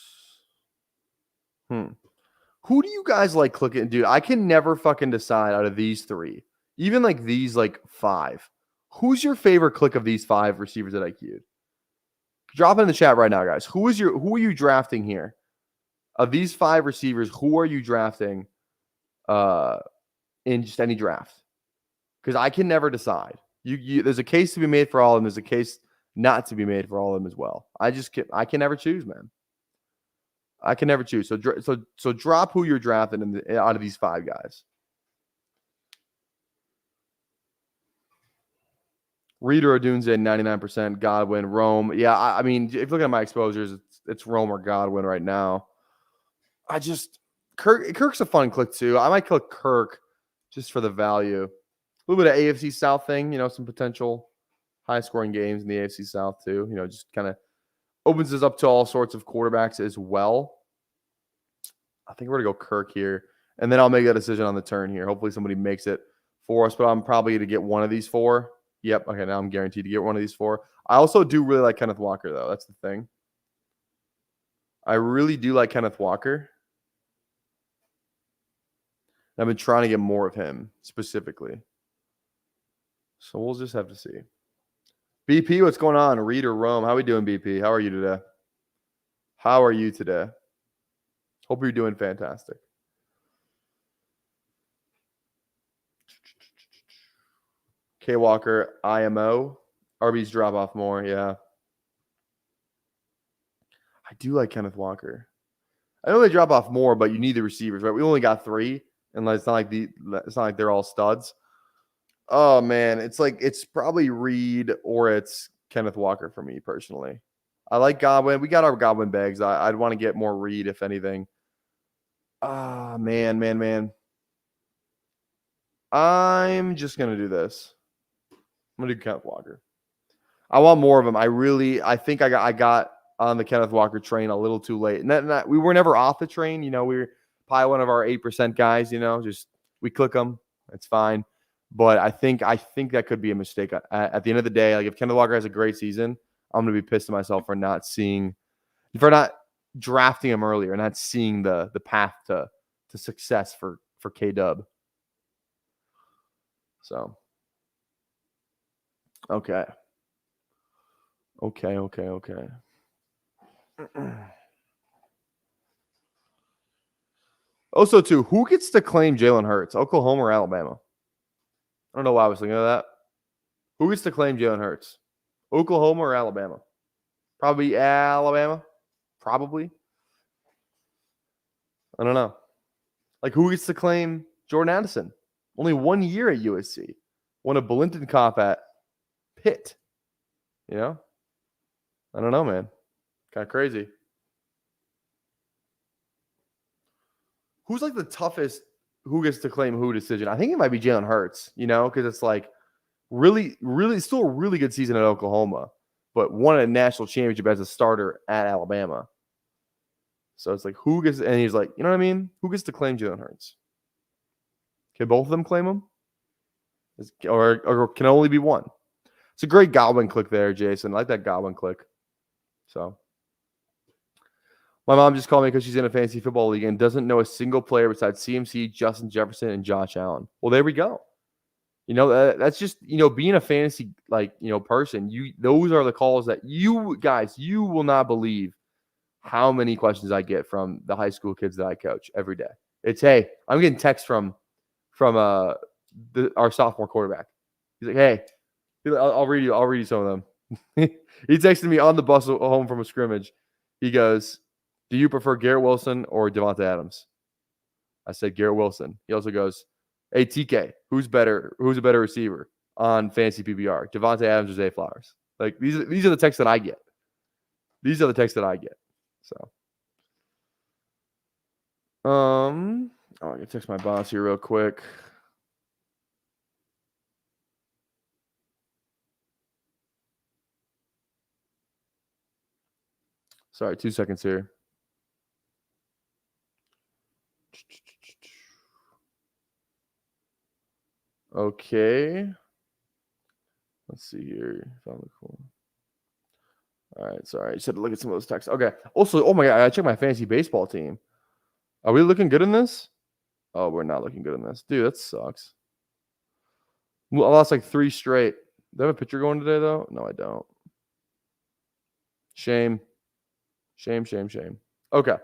Who do you guys like clicking? Dude, I can never fucking decide out of these three. Even like these like five. Who's your favorite click of these five receivers that I queued? Drop it in the chat right now, guys. Who are you drafting here? Of these five receivers, who are you drafting in just any draft? Because I can never decide. There's a case to be made for all of them. There's a case not to be made for all of them as well. I can never choose, man. I can never choose. So drop who you're drafting out of these five guys. Reader Odunze, 99%. Godwin, Rome. Yeah, I mean, if you look at my exposures, it's Rome or Godwin right now. Kirk's a fun click too. I might click Kirk just for the value. A little bit of AFC South thing, some potential high-scoring games in the AFC South too. Just kind of opens us up to all sorts of quarterbacks as well. I think we're going to go Kirk here, and then I'll make that decision on the turn here. Hopefully somebody makes it for us, but I'm probably going to get one of these four. Yep, okay, now I'm guaranteed to get one of these four. I also do really like Kenneth Walker, though. That's the thing. I really do like Kenneth Walker. I've been trying to get more of him specifically. So we'll just have to see. BP, what's going on? Reed or Rome? How are we doing, BP? How are you today? How are you today? Hope you're doing fantastic. K Walker, IMO. RB's drop off more, yeah. I do like Kenneth Walker. I know they drop off more, but you need the receivers, right? We only got three, and it's not like they're all studs. Oh man, it's probably Reed or it's Kenneth Walker for me personally. I like Godwin. We got our Godwin bags. I'd want to get more Reed if anything. Man. I'm just gonna do this. I'm gonna do Kenneth Walker. I want more of him. I think I got on the Kenneth Walker train a little too late. And we were never off the train. We were probably one of our 8% guys. Just we click them. It's fine. But I think that could be a mistake. At the end of the day, like if Kenneth Walker has a great season, I'm gonna be pissed at myself for not drafting him earlier and not seeing the path to success for K-Dub. So okay. Also, too, who gets to claim Jalen Hurts? Oklahoma or Alabama? I don't know why I was thinking of that. Who gets to claim Jalen Hurts? Oklahoma or Alabama? Probably Alabama. Probably. I don't know. Like, who gets to claim Jordan Addison? Only 1 year at USC. Won a Biletnikoff at Pitt. I don't know, man. Kind of crazy. Who's like the toughest who gets to claim who decision? I think it might be Jalen Hurts, because it's like really, really still a really good season at Oklahoma, but won a national championship as a starter at Alabama. So it's like who gets, and he's like, you know what I mean? Who gets to claim Jalen Hurts? Can both of them claim him? Or can only be one? It's a great Godwin click there, Jason. I like that Godwin click. So my mom just called me because she's in a fantasy football league and doesn't know a single player besides CMC, Justin Jefferson, and Josh Allen. Well, there we go. That's just, being a fantasy, person. Those are the calls that you will not believe how many questions I get from the high school kids that I coach every day. It's, hey, I'm getting texts from our sophomore quarterback. He's like, hey, I'll read you some of them. He texted me on the bus home from a scrimmage. He goes, do you prefer Garrett Wilson or Devonta Adams? I said Garrett Wilson. He also goes, hey, TK, who's a better receiver on fantasy PPR? Devonta Adams or Zay Flowers? Like these are the texts that I get. So I'm gonna text my boss here real quick. Sorry, 2 seconds here. Okay. Let's see here. Found the cool. All right, sorry. I just had to look at some of those texts. Okay. Also, oh my God, I checked my fantasy baseball team. Are we looking good in this? Oh, we're not looking good in this. Dude, that sucks. I lost like 3 straight. Do I have a pitcher going today, though? No, I don't. Shame. Shame, shame, shame. Okay.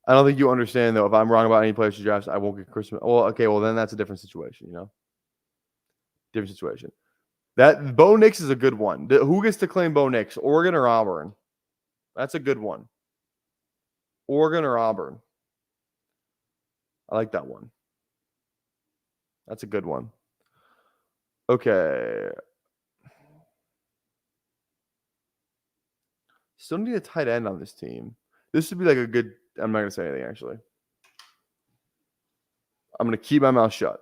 I don't think you understand, though. If I'm wrong about any players to draft, I won't get Christmas. Well, okay, well, then that's a different situation, you know? Different situation. That Bo Nix is a good one. Who gets to claim Bo Nix? Oregon or Auburn? That's a good one. Oregon or Auburn? I like that one. That's a good one. Okay. Still need a tight end on this team. This would be like a good. I'm not going to say anything, actually. I'm going to keep my mouth shut.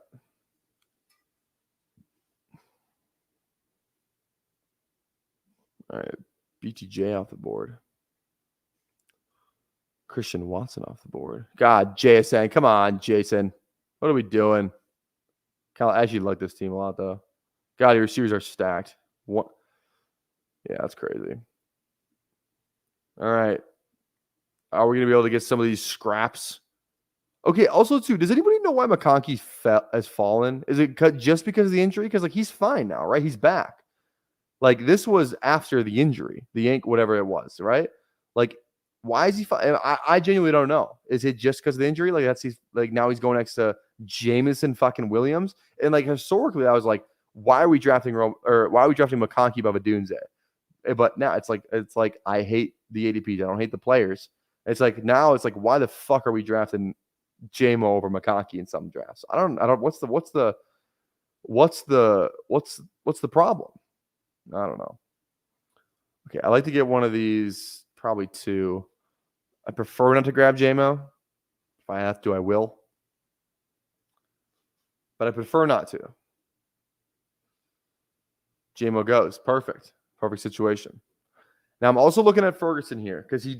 All right. BTJ off the board. Christian Watson off the board. God, JSN. Come on, Jason. What are we doing? I actually like this team a lot, though. God, your receivers are stacked. What? Yeah, that's crazy. All right. Are we going to be able to get some of these scraps? Okay, also, too, does anybody know why McConkey has fallen? Is it just because of the injury? Because, like, he's fine now, right? He's back. Like, this was after the injury, the yank, whatever it was, right? Like, why is he fine? I genuinely don't know. Is it just because of the injury? Like, now he's going next to Jameson fucking Williams? And, like, historically, I was like, why are we drafting McConkey above Adunze? But now it's like I hate the ADPs. I don't hate the players. It's like now it's like, why the fuck are we drafting JMO over McConkey in some drafts? I don't. What's the problem? I don't know. Okay, I like to get one of these, probably 2. I prefer not to grab JMO. If I have to, I will. But I prefer not to. JMO goes. Perfect. Perfect situation. Now, I'm also looking at Ferguson here because he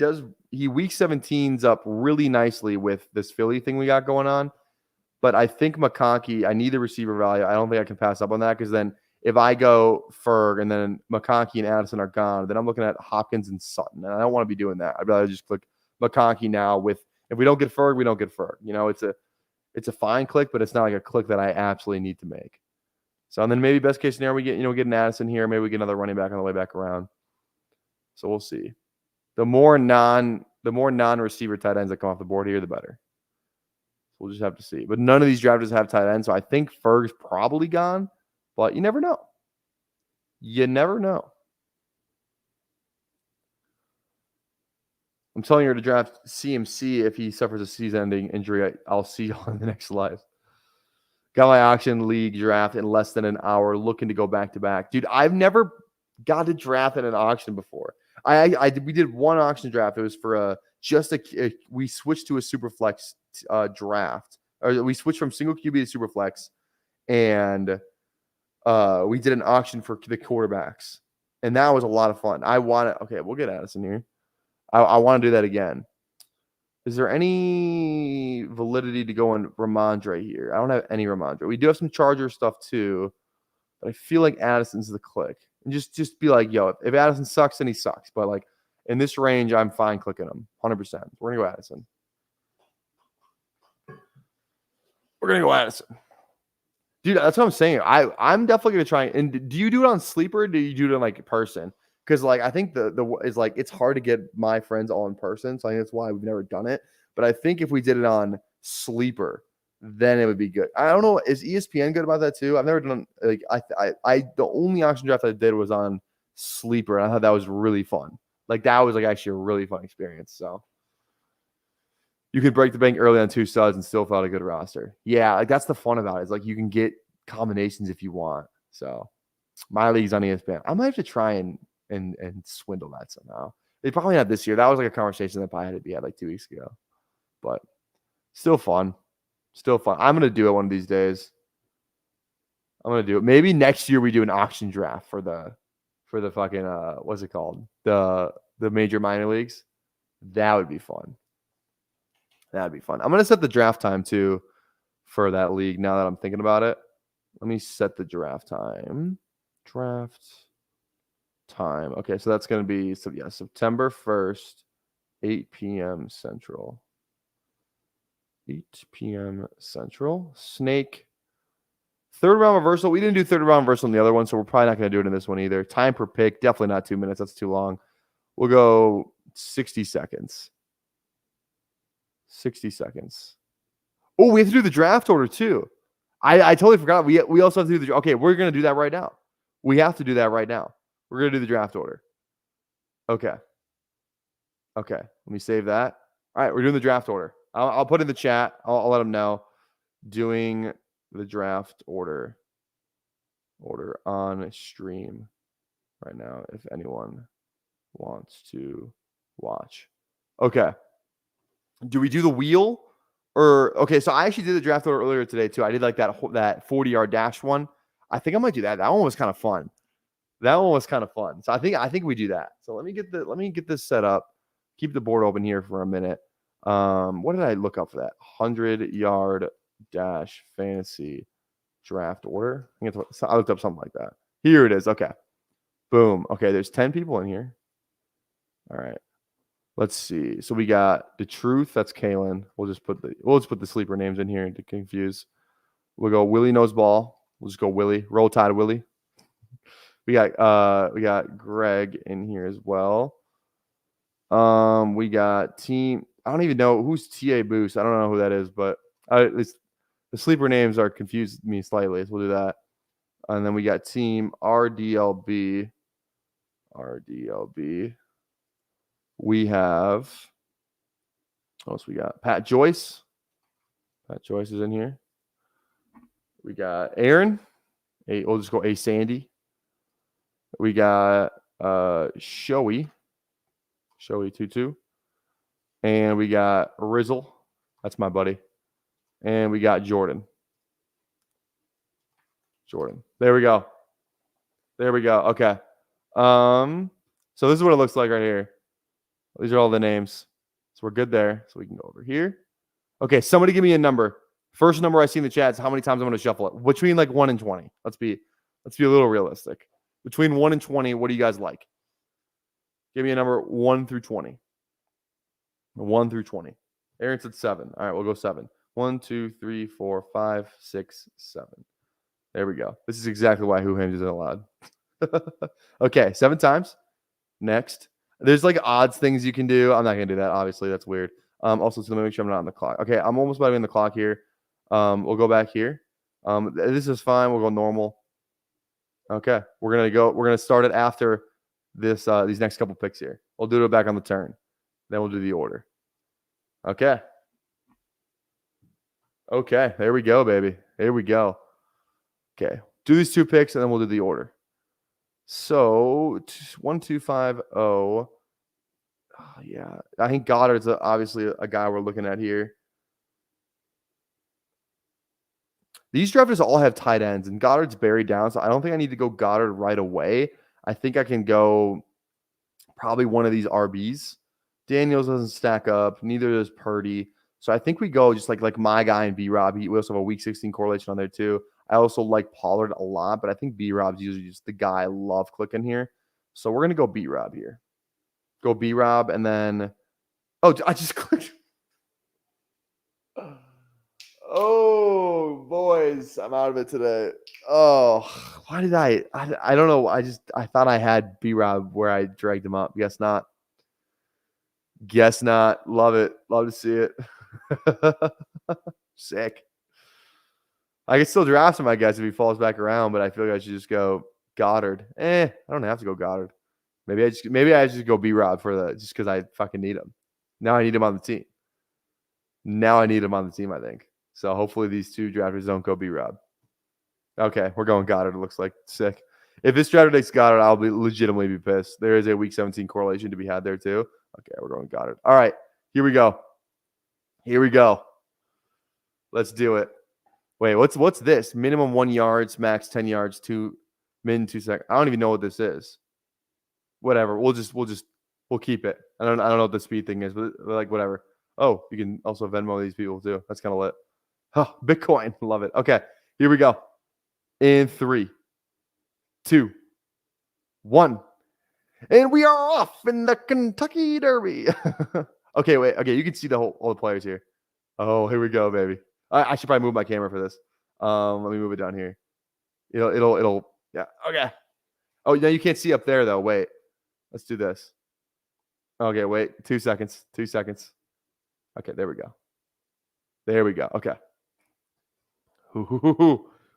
week 17's up really nicely with this Philly thing we got going on. But I think McConkey, I need the receiver value. I don't think I can pass up on that because then if I go Ferg and then McConkey and Addison are gone, then I'm looking at Hopkins and Sutton. And I don't want to be doing that. I'd rather just click McConkey now if we don't get Ferg, we don't get Ferg. You know, it's a fine click, but it's not like a click that I absolutely need to make. So, and then maybe best case scenario, we get an Addison here. Maybe we get another running back on the way back around. So we'll see. The more non-receiver tight ends that come off the board here, the better. We'll just have to see. But none of these drafters have tight ends, so I think Ferg's probably gone. But you never know. You never know. I'm telling you to draft CMC if he suffers a season-ending injury. I'll see you on the next live. Got my auction league draft in less than an hour, looking to go back-to-back. Dude, I've never got to draft in an auction before. We did one auction draft. It was for we switched to a super flex draft, or we switched from single QB to super flex, and we did an auction for the quarterbacks, and that was a lot of fun. We'll get Addison here. I want to do that again. Is there any validity to go on Ramondre here? I don't have any Ramondre. We do have some Charger stuff too, but I feel like Addison's the click. And just be like, yo, if Addison sucks, then he sucks. But like in this range, I'm fine clicking him 100%. We're gonna go Addison. Dude, that's what I'm saying. I'm definitely gonna try. And do you do it on Sleeper? Or do you do it on like person? Because like I think the is like it's hard to get my friends all in person, so I think that's why we've never done it. But I think if we did it on Sleeper, then it would be good. I don't know. Is ESPN good about that too? I've never done like I the only auction draft I did was on Sleeper, and I thought that was really fun. Like that was like actually a really fun experience. So you could break the bank early on 2 studs and still fill out a good roster. Yeah, like that's the fun about it. Is like you can get combinations if you want. So my league's on ESPN. I might have to try and swindle that somehow. They probably not this year. That was like a conversation that probably had to be had like 2 weeks ago. But still fun. Still fun. I'm going to do it one of these days. I'm going to do it. Maybe next year we do an auction draft for the fucking, what's it called? The major minor leagues. That would be fun. That'd be fun. I'm going to set the draft time too for that league now that I'm thinking about it. Let me set the draft time. Draft time. Okay, so that's going to be, September 1st 8 p.m. Central. 8 p.m. Central. Snake. Third round reversal. We didn't do third round reversal in the other one, so we're probably not going to do it in this one either. Time per pick. Definitely not 2 minutes. That's too long. We'll go 60 seconds. 60 seconds. Oh, we have to do the draft order too. I totally forgot. We also have to do the... Okay, we're going to do that right now. We have to do that right now. We're going to do the draft order. Okay. Okay. Let me save that. All right, we're doing the draft order. I'll put in the chat. I'll let them know. Doing the draft order on stream right now if anyone wants to watch. Okay. Do we do the wheel? Or okay, so I actually did the draft order earlier today too. I did like that 40-yard dash one. I think I might do that. That one was kind of fun. So I think we do that. So let me get this set up. Keep the board open here for a minute. What did I look up for that? 100-yard dash fantasy draft order. I looked up something like that. Here it is. Okay. Boom. Okay, there's 10 people in here. All right. Let's see. So we got the truth. That's Kalen. We'll just put the sleeper names in here to confuse. We'll go Willie knows ball. We'll just go Willie. Roll Tide Willie. We got Greg in here as well. We got team. I don't even know who's TA Boost. I don't know who that is, but the sleeper names are confused me slightly. So we'll do that. And then we got team RDLB. We have, what else we got? Pat Joyce. Pat Joyce is in here. We got Aaron. We'll just go A Sandy. We got Showy 22. And we got Rizzle. That's my buddy. And we got Jordan. There we go. Okay. So this is what it looks like right here. These are all the names. So we're good there. So we can go over here. Okay, somebody give me a number. First number I see in the chat is how many times I'm going to shuffle it. Between like 1 and 20. Let's be a little realistic. Between 1 and 20, what do you guys like? Give me a number 1 through 20. 1 through 20. Aaron said 7. All right, we'll go 7. 1, 2, 3, 4, 5, 6, 7. There we go. This is exactly why Who Hames isn't allowed. Okay, 7 times. Next. There's like odds things you can do. I'm not going to do that. Obviously, that's weird. Also, so let me make sure I'm not on the clock. Okay, I'm almost about to be on the clock here. We'll go back here. This is fine. We'll go normal. Okay, we're going to start it after this these next couple picks here. We'll do it back on the turn. Then we'll do the order. Okay. Okay, there we go, baby. Here we go. Okay, do these 2 picks, and then we'll do the order. So 1250. Oh, yeah, I think Goddard's obviously a guy we're looking at here. These drafters all have tight ends, and Goddard's buried down, so I don't think I need to go Goddard right away. I think I can go probably one of these RBs. Daniels doesn't stack up. Neither does Purdy. So I think we go just like my guy and B-Rob. We also have a Week 16 correlation on there too. I also like Pollard a lot, but I think B-Rob's usually just the guy I love clicking here. So we're going to go B-Rob here. Go B-Rob, and then... Oh, I just clicked... Oh, boys. I'm out of it today. Oh, why did I don't know. I thought I had B-Rob where I dragged him up. Guess not. Love it. Love to see it. Sick. I can still draft him, I guess, if he falls back around, but I feel like I should just go Goddard. I don't have to go Goddard. Maybe I just go B-Rob just because I fucking need him. Now I need him on the team. I think. So hopefully these 2 drafters don't go B-Rob. Okay, we're going Goddard. It looks like sick. If this drafter takes Goddard, I'll legitimately be pissed. There is a Week 17 correlation to be had there too. Okay, we're going Goddard. All right, here we go. Let's do it. Wait, what's this? Minimum 1 yards, max 10 yards, 2 seconds. I don't even know what this is. Whatever. We'll keep it. I don't know what the speed thing is, but like whatever. Oh, you can also Venmo these people too. That's kind of lit. Oh, Bitcoin. Love it. Okay, here we go. In 3, 2, 1. And we are off in the Kentucky Derby. Okay, wait. Okay, you can see all the players here. Oh, here we go, baby. I should probably move my camera for this. Let me move it down here. It'll. Yeah. Okay. Oh, no, you can't see up there though. Wait. Let's do this. Okay, wait. 2 seconds. 2 seconds. Okay, there we go. There we go. Okay.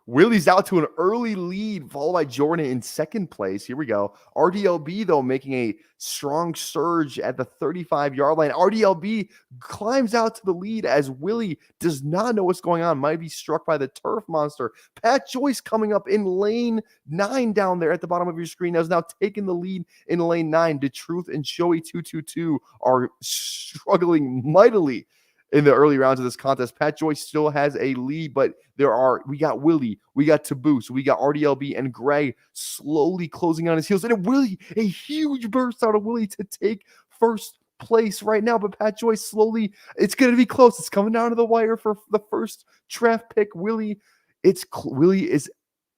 Willie's out to an early lead, followed by Jordan in second place. Here we go. RDLB, though, making a strong surge at the 35-yard line. RDLB climbs out to the lead as Willie does not know what's going on. Might be struck by the turf monster. Pat Joyce coming up in lane 9 down there at the bottom of your screen has now taken the lead in lane 9. DeTruth and Shoei 222 are struggling mightily in the early rounds of this contest. Pat Joyce still has a lead, but we got Willie, we got Taboo, so we got RDLB and Gray slowly closing on his heels. And Willie, a huge burst out of Willie to take first place right now, but Pat Joyce slowly, it's going to be close. It's coming down to the wire for the first draft pick. Willie is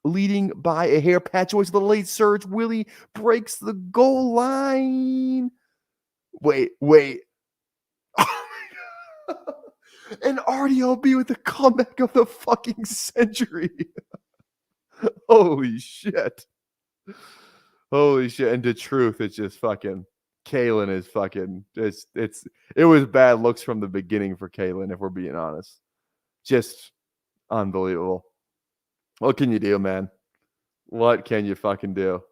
leading by a hair. Pat Joyce, the late surge. Willie breaks the goal line. Wait. And RDLB with the comeback of the fucking century. Holy shit. And the truth, it's just fucking Kalen is fucking it was bad looks from the beginning for Kalen, if we're being honest. Just unbelievable. What can you do, man? What can you fucking do?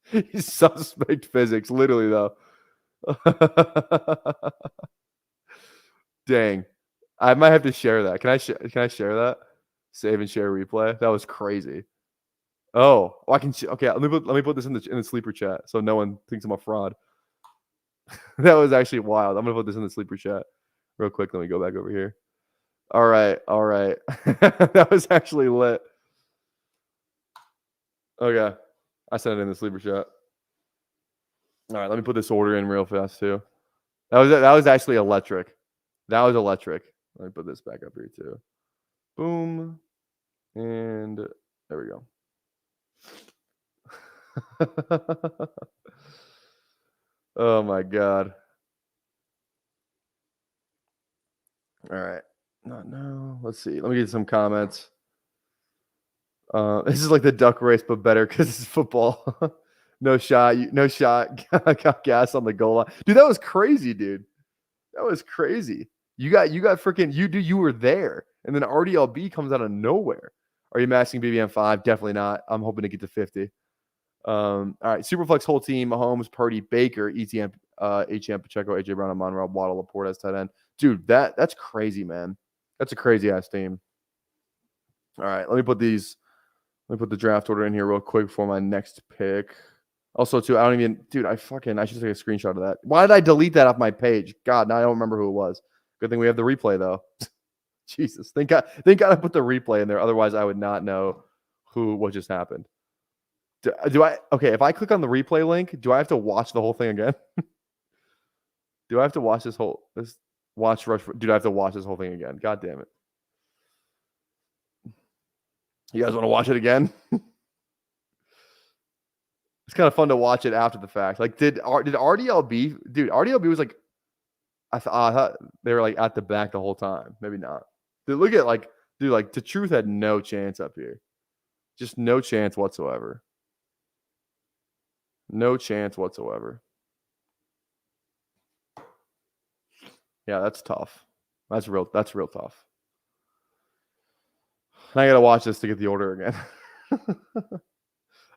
He's suspect physics, literally though. Dang, I might have to share that. Can I share that? Save and share replay. That was crazy. Oh, I can. Okay, let me put this in the sleeper chat so no one thinks I'm a fraud. That was actually wild. I'm gonna put this in the sleeper chat real quick. Let me go back over here. All right. That was actually lit. Okay, I sent it in the sleeper chat. All right, let me put this order in real fast too. That was actually electric. That was electric. Let me put this back up here too. Boom. And there we go. Oh my God. All right. No. Let's see. Let me get some comments. This is like the duck race, but better because it's football. No shot. Got gas on the goal line. Dude, that was crazy, dude. That was crazy. You got freaking you were there. And then RDLB comes out of nowhere. Are you maxing BBM 5? Definitely not. I'm hoping to get to 50. All right. Superflex whole team: Mahomes, Purdy, Baker, ETN, HM, Pacheco, AJ Brown, Monroe, Waddle, Laporte as tight end. Dude, that's crazy, man. That's a crazy ass team. All right. Let me put the draft order in here real quick for my next pick. Also, too, I should take a screenshot of that. Why did I delete that off my page? God, now I don't remember who it was. Good thing we have the replay, though. Jesus. Thank God I put the replay in there. Otherwise, I would not know what just happened. If I click on the replay link, do I have to watch the whole thing again? Do I have to watch watch Rush? Dude, I have to watch this whole thing again. God damn it. You guys want to watch it again? It's kind of fun to watch it after the fact. Like, did RDLB? Dude, RDLB was like, I thought they were like at the back the whole time. Maybe not. Dude, look at the truth had no chance up here. Just no chance whatsoever. No chance whatsoever. Yeah, that's tough. That's real tough. I gotta watch this to get the order again.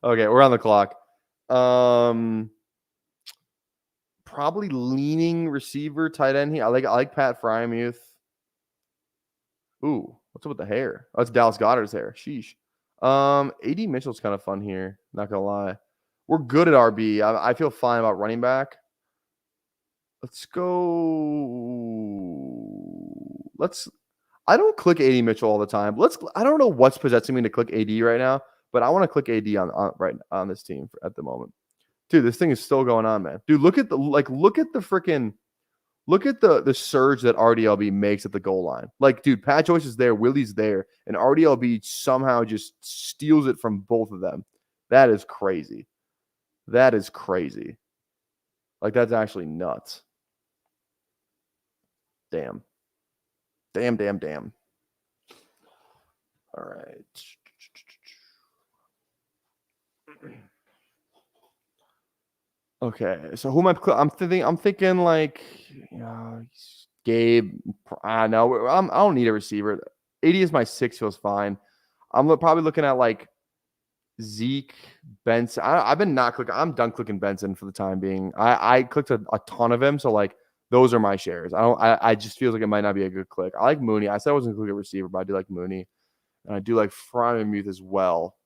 Okay, we're on the clock. Probably leaning receiver, tight end here. I like Pat Frymuth. Ooh, what's up with the hair? Oh, it's Dallas Goedert's hair. Sheesh. AD Mitchell's kind of fun here. Not gonna lie. We're good at RB. I feel fine about running back. Let's go. I don't click AD Mitchell all the time. I don't know what's possessing me to click AD right now, but I want to click AD on this team at the moment. Dude, this thing is still going on, man. Dude, look at the surge that RDLB makes at the goal line. Like, dude, Pat Joyce is there, Willie's there, and RDLB somehow just steals it from both of them. That is crazy. That is crazy. Like, that's actually nuts. Damn. Damn. All right. Okay, so who am I? I'm thinking like, Gabe. No, I don't need a receiver. 80 is my 6, feels fine. I'm probably looking at like Zeke, Benson. I've been not clicking. I'm done clicking Benson for the time being. I clicked a ton of him, so like those are my shares. I just feels like it might not be a good click. I like Mooney. I said I wasn't gonna click a receiver, but I do like Mooney, and I do like Freiermuth as well.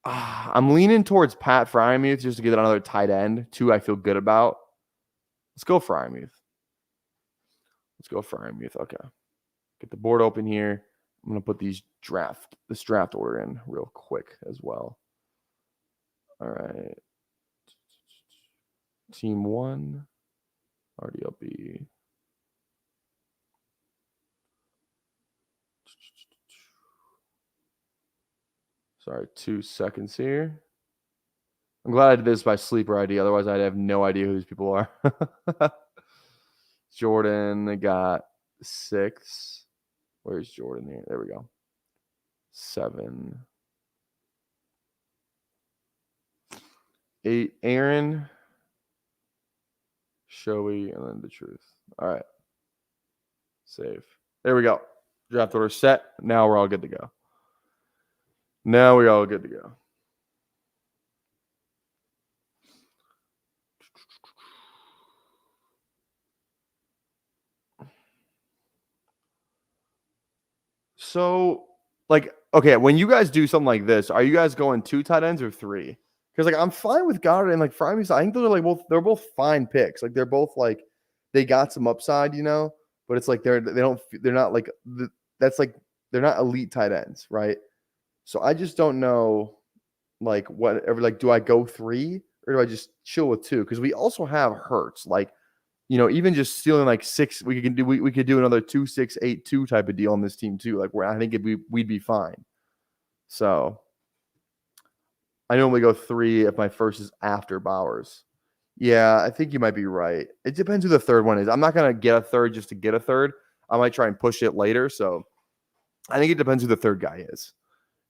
I'm leaning towards Pat Freiermuth just to get another tight end. 2 I feel good about. Let's go Freiermuth. Okay. Get the board open here. I'm going to put this draft order in real quick as well. All right. Team 1. RDLB. Sorry, 2 seconds here. I'm glad I did this by sleeper ID. Otherwise, I'd have no idea who these people are. Jordan, they got 6. Where's Jordan here? There we go. 7. 8. Aaron, Showy, and then the truth. All right. Save. There we go. Draft order set. Now we're all good to go. So, like, okay, when you guys do something like this, are you guys going 2 tight ends or 3? Because like I'm fine with Goddard and like Freiermuth. I think those are like they're both fine picks. Like they're both like they got some upside, but it's like they're not like that's like they're not elite tight ends, right? So I just don't know like whatever. Like, do I go 3 or do I just chill with 2? Because we also have Hurts. Like, even just stealing like 6, we could do another 2, 6, 8, 2 type of deal on this team too. Like where I think we'd be fine. So I normally go 3 if my first is after Bowers. Yeah, I think you might be right. It depends who the third one is. I'm not gonna get a third just to get a third. I might try and push it later. So I think it depends who the third guy is.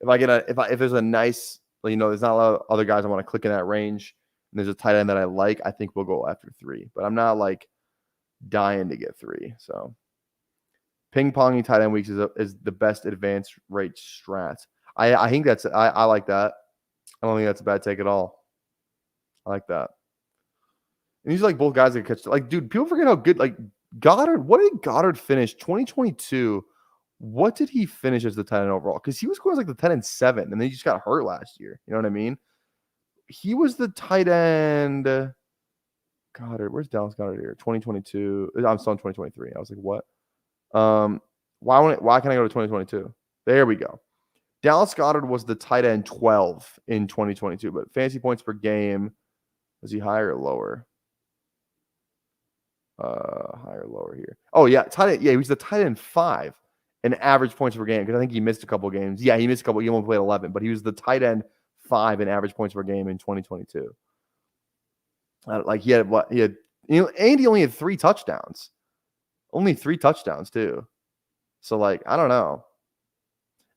If there's a nice, there's not a lot of other guys I want to click in that range, and there's a tight end that I like, I think we'll go after 3. But I'm not like dying to get 3. So ping ponging tight end weeks is the best advanced rate strat. I think I like that. I don't think that's a bad take at all. I like that. And these are like both guys that catch. Like, dude, people forget how good like Goddard. What did Goddard finish 2022? What did he finish as the tight end overall? Because he was going like the 10 and 7, and then he just got hurt last year. You know what I mean? He was the tight end. Goddard, where's Dallas Goddard here? 2022. I'm still in 2023. I was like, what? Why can't I go to 2022? There we go. Dallas Goddard was the tight end 12 in 2022, but fantasy points per game, was he higher or lower? Higher or lower here. Oh yeah, tight end. Yeah, he was the tight end 5 in average points per game because I think he missed a couple games. Yeah, he missed a couple. He only played 11, but he was the tight end 5 in average points per game in 2022. Like he had what? He had, and he only had 3 touchdowns. Only 3 touchdowns too. So like, I don't know.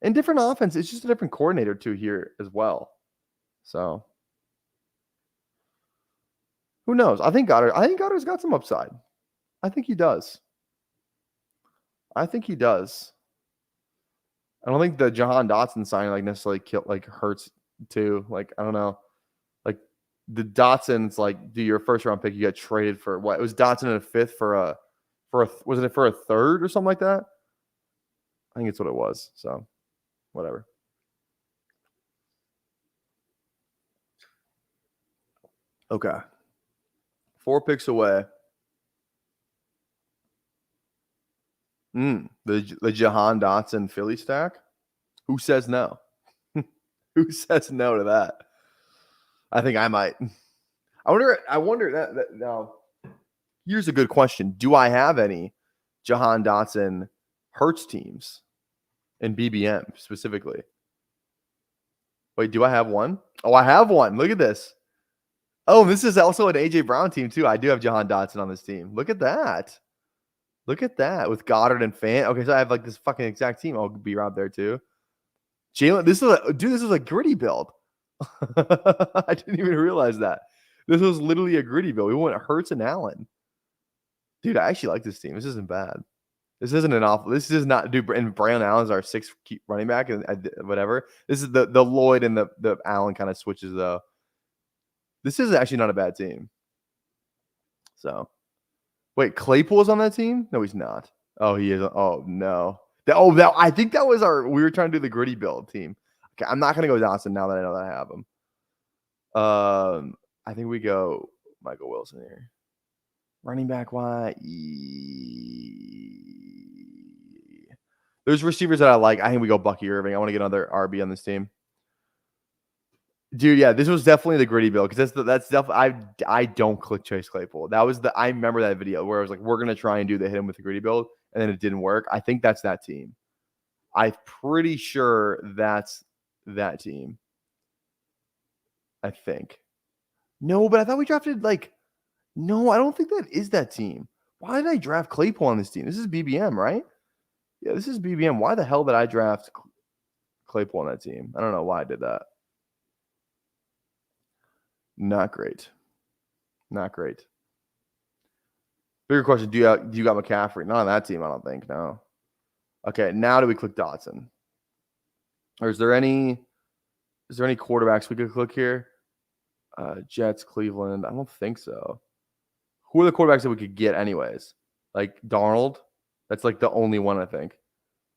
And different offense. It's just a different coordinator too here as well. So who knows? I think Goddard's got some upside. I think he does. I don't think the Jahan Dotson signing like necessarily hurts too. Like, I don't know. Like the Dotson's like, do your first round pick, you get traded for what? It was Dotson in a 5th for a was it for a 3rd or something like that? I think it's what it was. So whatever. Okay. 4 picks away. The Jahan Dotson Philly stack? Who says no? Who says no to that? I think I might. I wonder that now. Here's a good question. Do I have any Jahan Dotson Hurts teams in BBM specifically? Wait, do I have one? Oh, I have one. Look at this. Oh, this is also an AJ Brown team too. I do have Jahan Dotson on this team. Look at that. Look at that with Goddard and Fant. Okay, so I have like this fucking exact team. I'll be around there too. Jalen, this is this is a gritty build. I didn't even realize that. This was literally a gritty build. We went Hurts and Allen. Dude, I actually like this team. This isn't bad. This isn't an awful. This is not, dude. And Braylon Allen's our sixth running back, and whatever. This is the Lloyd and the Allen kind of switches though. This is actually not a bad team. So, wait, Claypool's on that team? No, he's not. Oh, he is. Oh no. I think that was our. We were trying to do the gritty build team. Okay, I'm not gonna go Dawson now that I know that I have him. I think we go Michael Wilson here. Running back, why? There's receivers that I like. I think we go Bucky Irving. I want to get another RB on this team. Dude, yeah, this was definitely the gritty build because that's definitely I don't click Chase Claypool. That was I remember that video where I was like, we're gonna try and do the hit him with the gritty build, and then it didn't work. I think that's that team. I'm pretty sure that's that team. I think. No, but I thought we drafted like. No, I don't think that is that team. Why did I draft Claypool on this team? This is BBM, right? Yeah, this is BBM. Why the hell did I draft Claypool on that team? I don't know why I did that. Not great. Not great. Bigger question: Do you got McCaffrey? Not on that team, I don't think. No. Okay, now do we click Dotson? Or is there any quarterbacks we could click here? Jets, Cleveland. I don't think so. Who are the quarterbacks that we could get anyways? Like Darnold. That's like the only one I think.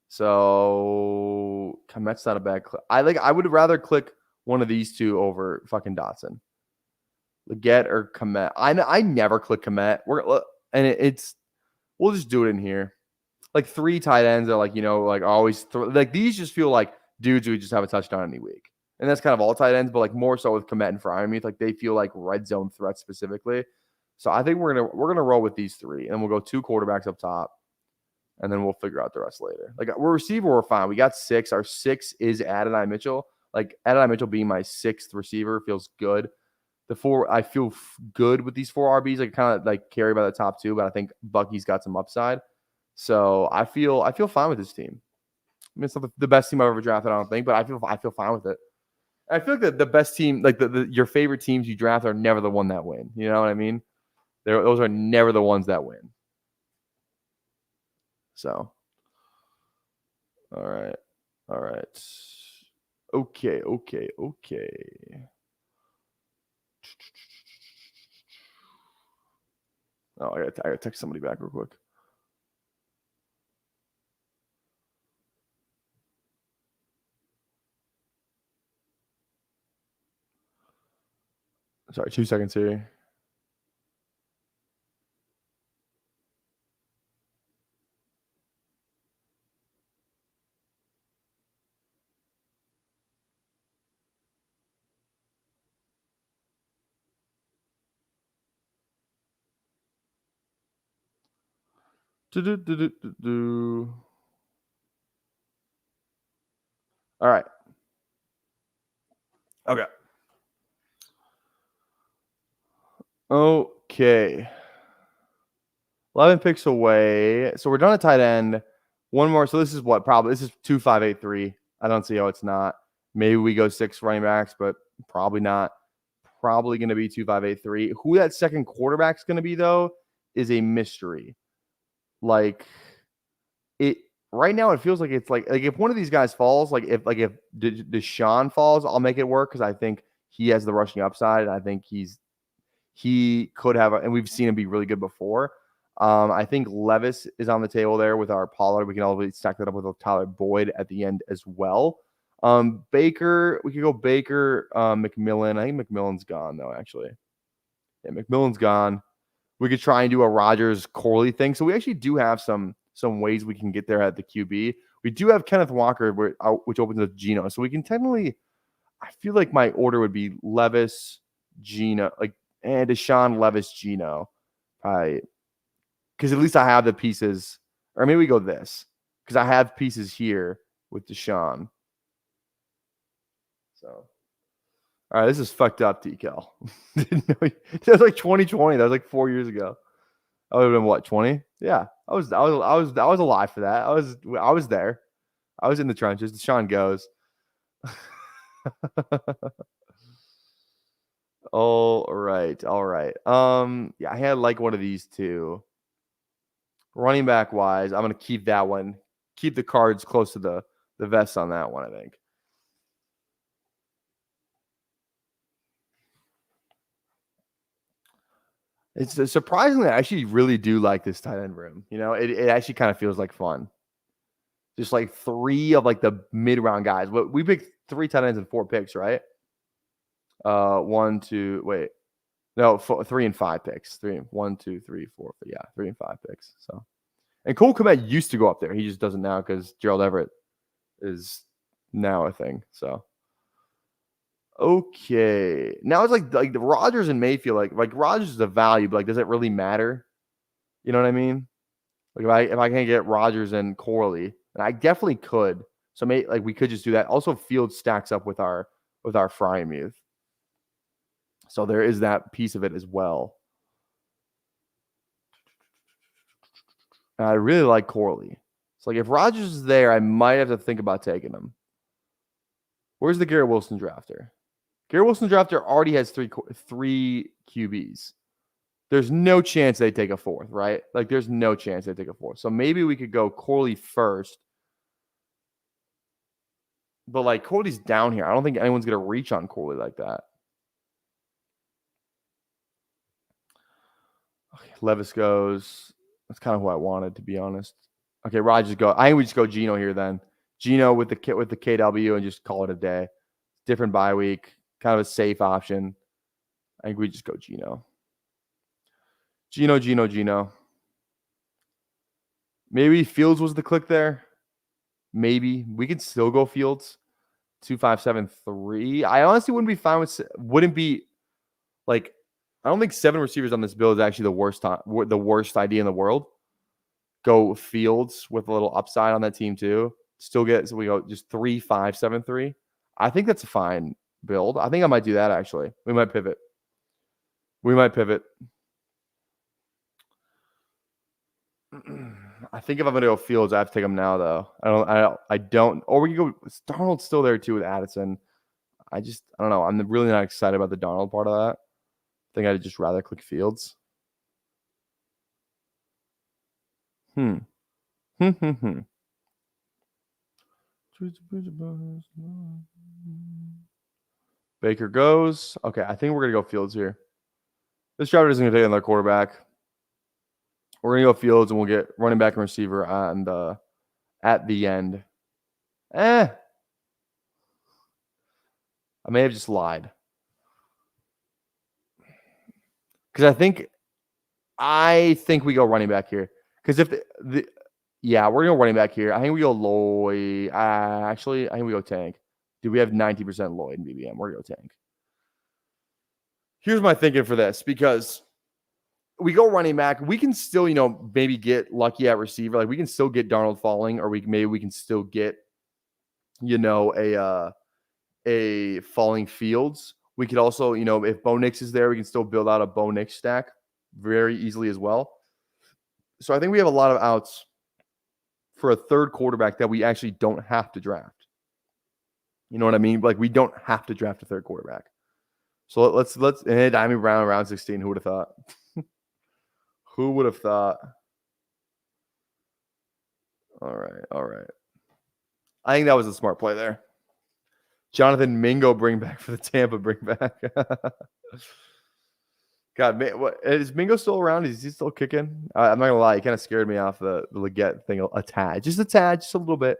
So Komet's not a bad click. I would rather click one of these two over fucking Dotson. Leggett or Komet. I never click Komet. We'll just do it in here. Like 3 tight ends are like, like always like these just feel like dudes who just have a touchdown any week. And that's kind of all tight ends, but like more so with Komet and Freiermuth, like they feel like red zone threats specifically. So I think we're gonna roll with these 3, and we'll go 2 quarterbacks up top, and then we'll figure out the rest later. Like we're receiver, we're fine. We got 6. Our 6 is Adonai Mitchell. Like Adonai Mitchell being my 6th receiver feels good. The 4, I feel good with these 4 RBs. Like kind of like carry by the top 2, but I think Bucky's got some upside. So I feel fine with this team. I mean, it's not the best team I've ever drafted, I don't think, but I feel fine with it. I feel like the best team, like your favorite teams you draft, are never the one that win. You know what I mean? Those are never the ones that win. So, all right. Okay. Oh, I gotta text somebody back real quick. Sorry, 2 seconds here. All right. Okay. 11 picks away. So we're done at tight end. One more. So this is what probably this is 2-5-8-3. I don't see how it's not. Maybe we go 6 running backs, but probably not. Probably going to be 2-5-8-3. Who that second quarterback's going to be though is a mystery. Like it right now, it feels like it's like if one of these guys falls, like if Deshaun falls, I'll make it work because I think he has the rushing upside. I think he could have, and we've seen him be really good before. I think Levis is on the table there with our Pollard. We can always stack that up with Tyler Boyd at the end as well. Baker, we could go Baker, McMillan. I think McMillan's gone though, actually. Yeah, McMillan's gone. We could try and do a Rodgers Corley thing. So we actually do have some ways we can get there at the QB. We do have Kenneth Walker, which opens with Geno. So we can technically, I feel like my order would be Levis, Geno, and Deshaun, Levis, Geno. Because at least I have the pieces. Or maybe we go this. Because I have pieces here with Deshaun. So, all right, this is fucked up, DKL. Didn't know that was like 2020. That was like 4 years ago. I would have been what, 20? Yeah, I was alive for that. I was there. I was in the trenches. Sean goes. All right. Yeah, I had like one of these two. Running back wise, I'm gonna keep that one. Keep the cards close to the vest on that one, I think. It's surprisingly, I actually really do like this tight end room. You know, it actually kind of feels like fun. Just like 3 of like the mid round guys. We picked 3 tight ends and 4 picks, right? 1, 2, wait. No, 3 and 5 picks. 1, 2, 3, 4. Yeah, 3 and 5 picks. So, and Cole Kmet used to go up there. He just doesn't now because Gerald Everett is now a thing. So, okay, now it's like the Rodgers and Mayfield. Like Rodgers is a value, but like, does it really matter? You know what I mean? Like if I can't get Rodgers and Corley, and I definitely could. So maybe like we could just do that. Also, Fields stacks up with our Frymuth. So there is that piece of it as well. And I really like Corley. So like if Rodgers is there, I might have to think about taking him. Where's the Garrett Wilson drafter? Garrett Wilson drafter already has three QBs. There's no chance they take a 4th, right? Like there's no chance they take a 4th. So maybe we could go Corley first. But like Corley's down here. I don't think anyone's gonna reach on Corley like that. Okay, Levis goes. That's kind of who I wanted, to be honest. Okay, Rodgers go. I think we just go Geno here then. Geno with the KW and just call it a day. Different bye week, kind of a safe option. I think we just go Geno. Geno. Maybe Fields was the click there. Maybe we could still go Fields. 2-5-7-3. I honestly wouldn't be fine with. Wouldn't be like. I don't think 7 receivers on this build is actually the worst idea in the world. Go Fields with a little upside on that team too. Still get, so we go just 3-5-7-3. I think that's a fine build. I think I might do that actually. We might pivot. I think if I'm gonna go Fields, I have to take him now though. I don't. Or we can go. Darnold's still there too with Addison. I don't know. I'm really not excited about the Darnold part of that. I think I'd just rather click Fields. Baker goes. Okay, I think we're gonna go Fields here. This driver isn't gonna take another quarterback. We're gonna go Fields, and we'll get running back and receiver at the end. I may have just lied. Because I think we go running back here. Because if yeah, we're gonna go running back here. I think we go Lloyd. Actually, I think we go Tank. Do we have 90% Lloyd in BBM? We're gonna go Tank. Here's my thinking for this, because we go running back. We can still, maybe get lucky at receiver. Like we can still get Darnold falling, or maybe we can still get, a falling Fields. We could also, if Bo Nix is there, we can still build out a Bo Nix stack very easily as well. So I think we have a lot of outs for a third quarterback that we actually don't have to draft. You know what I mean? Like we don't have to draft a third quarterback. So let's Diamond Brown round 16. Who would have thought? Who would have thought? All right. I think that was a smart play there. Jonathan Mingo bring back for the Tampa bring back. God, man, is Mingo still around? Is he still kicking? I'm not gonna lie, he kind of scared me off the Leggett thing a tad, just a little bit,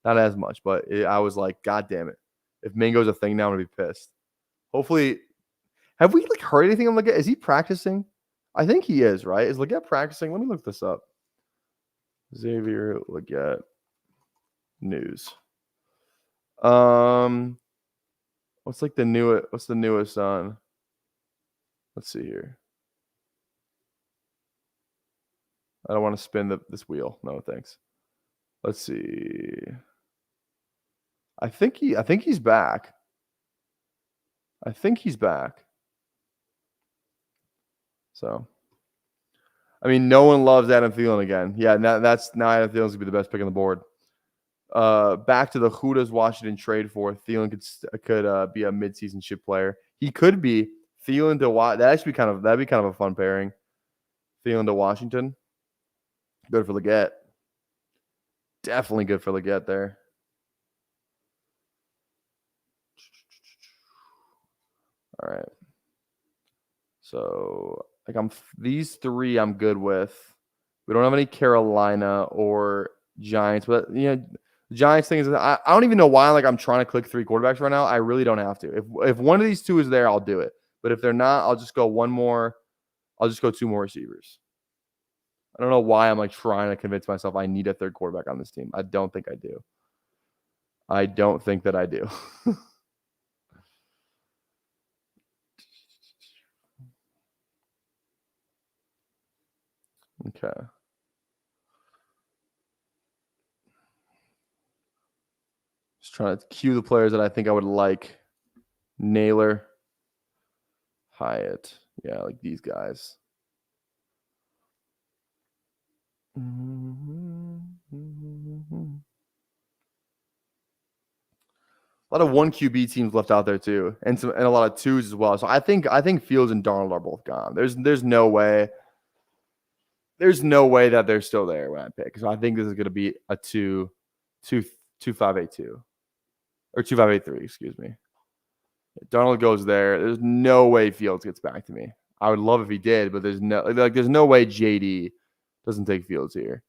not as much, but I was like, God damn it! If Mingo's a thing now, I'm gonna be pissed. Hopefully, have we heard anything on Leggett? Is he practicing? I think he is, right? Is Leggett practicing? Let me look this up. Xavier Leggett news. What's the newest on? Let's see here. I don't want to spin this wheel. No, thanks. Let's see. I think he's back. I think he's back. So, I mean, no one loves Adam Thielen again. Yeah, that's now Adam Thielen's going to be the best pick on the board. Back to the who does Washington trade for? Thielen could be a midseason chip player. He could be Thielen to that'd be kind of a fun pairing. Thielen to Washington. Good for Leggett. Definitely good for Leggett there. All right. So these three I'm good with. We don't have any Carolina or Giants, but the Giants thing is I don't even know why I'm trying to click 3 quarterbacks right now. I really don't have to. If one of these two is there, I'll do it. But if they're not, I'll just go one more. I'll just go 2 more receivers. I don't know why I'm trying to convince myself I need a third quarterback on this team. I don't think I do. I don't think that I do. Okay. Just trying to cue the players that I think I would like. Naylor. Hyatt. Yeah, like these guys. A lot of 1 QB teams left out there too, and a lot of 2s as well. So I think Fields and Darnold are both gone. There's no way. There's no way that they're still there when I pick. So I think this is going to be a 2-5-8-2 or 2-5-8-3. Excuse me. Darnold goes there. There's no way Fields gets back to me. I would love if he did, but there's no way JD doesn't take Fields here.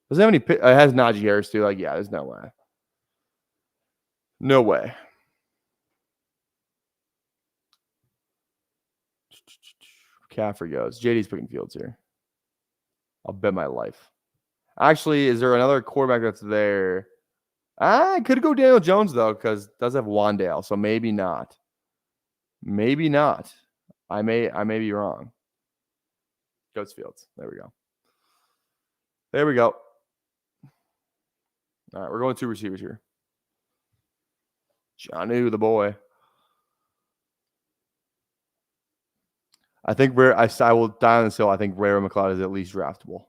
Does it have any? It has Najee Harris too. Yeah, there's no way. No way. McCaffrey goes. JD's picking Fields here. I'll bet my life. Actually, is there another quarterback that's there? I could go Daniel Jones though, because it does have Wandale, so maybe not. Maybe not. I may be wrong. Goes Fields. There we go. There we go. All right, we're going 2 receivers here. Jonnu, the boy. I think I will die on this hill. I think Ray McLeod is at least draftable.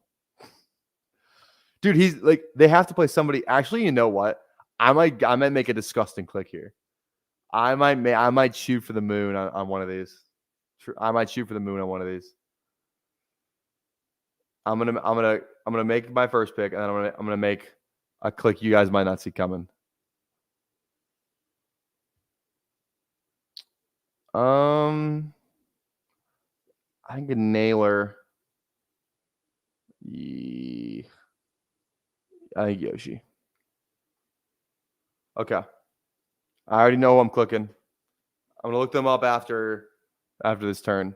Dude, he's they have to play somebody. Actually, you know what? I might make a disgusting click here. I might shoot for the moon on one of these. I might shoot for the moon on one of these. I'm gonna make my first pick, and then I'm gonna make a click you guys might not see coming. I think a Naylor. Yeah. I think Yoshi. Okay. I already know who I'm clicking. I'm gonna look them up after this turn.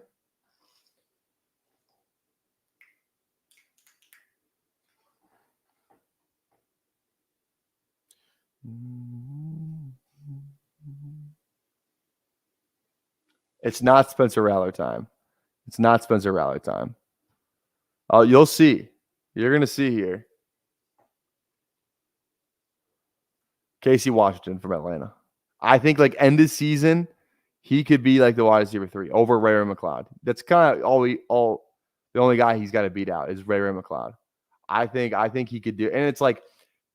It's not Spencer Rattler time. It's not Spencer Rattler time. Oh, you'll see. You're going to see here. Casey Washington from Atlanta. I think end of season, he could be the wide receiver 3 over Ray McLeod. That's kind of the only guy he's got to beat out is Ray McLeod. I think he could do, and it's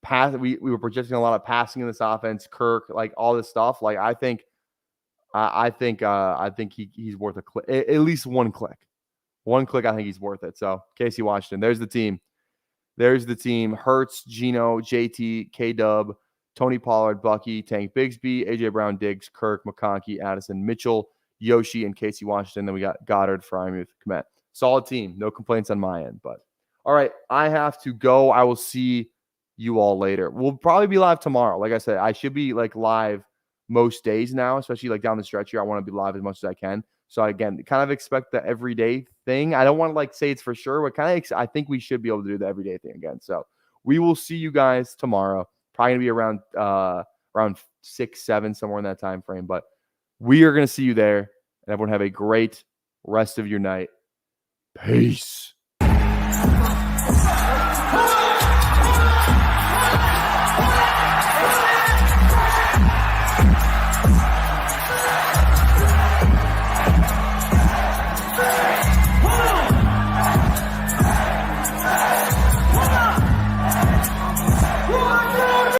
pass. We were projecting a lot of passing in this offense. Kirk, all this stuff. I think he's worth a click, at least 1 click. 1 click, I think he's worth it. So Casey Washington, there's the team. Hurts, Geno, JT, K-Dub, Tony Pollard, Bucky, Tank Bigsby, AJ Brown, Diggs, Kirk, McConkey, Addison, Mitchell, Yoshi, and Casey Washington. Then we got Goddard, Frymuth, Kmet. Solid team. No complaints on my end. But all right, I have to go. I will see you all later. We'll probably be live tomorrow. Like I said, I should be live most days now, especially down the stretch here. I want to be live as much as I can. So again, kind of expect the everyday thing. I don't want to say it's for sure, but I think we should be able to do the everyday thing again. So we will see you guys tomorrow. Probably gonna be around 6, 7, somewhere in that time frame. But we are gonna see you there, and everyone have a great rest of your night. Peace.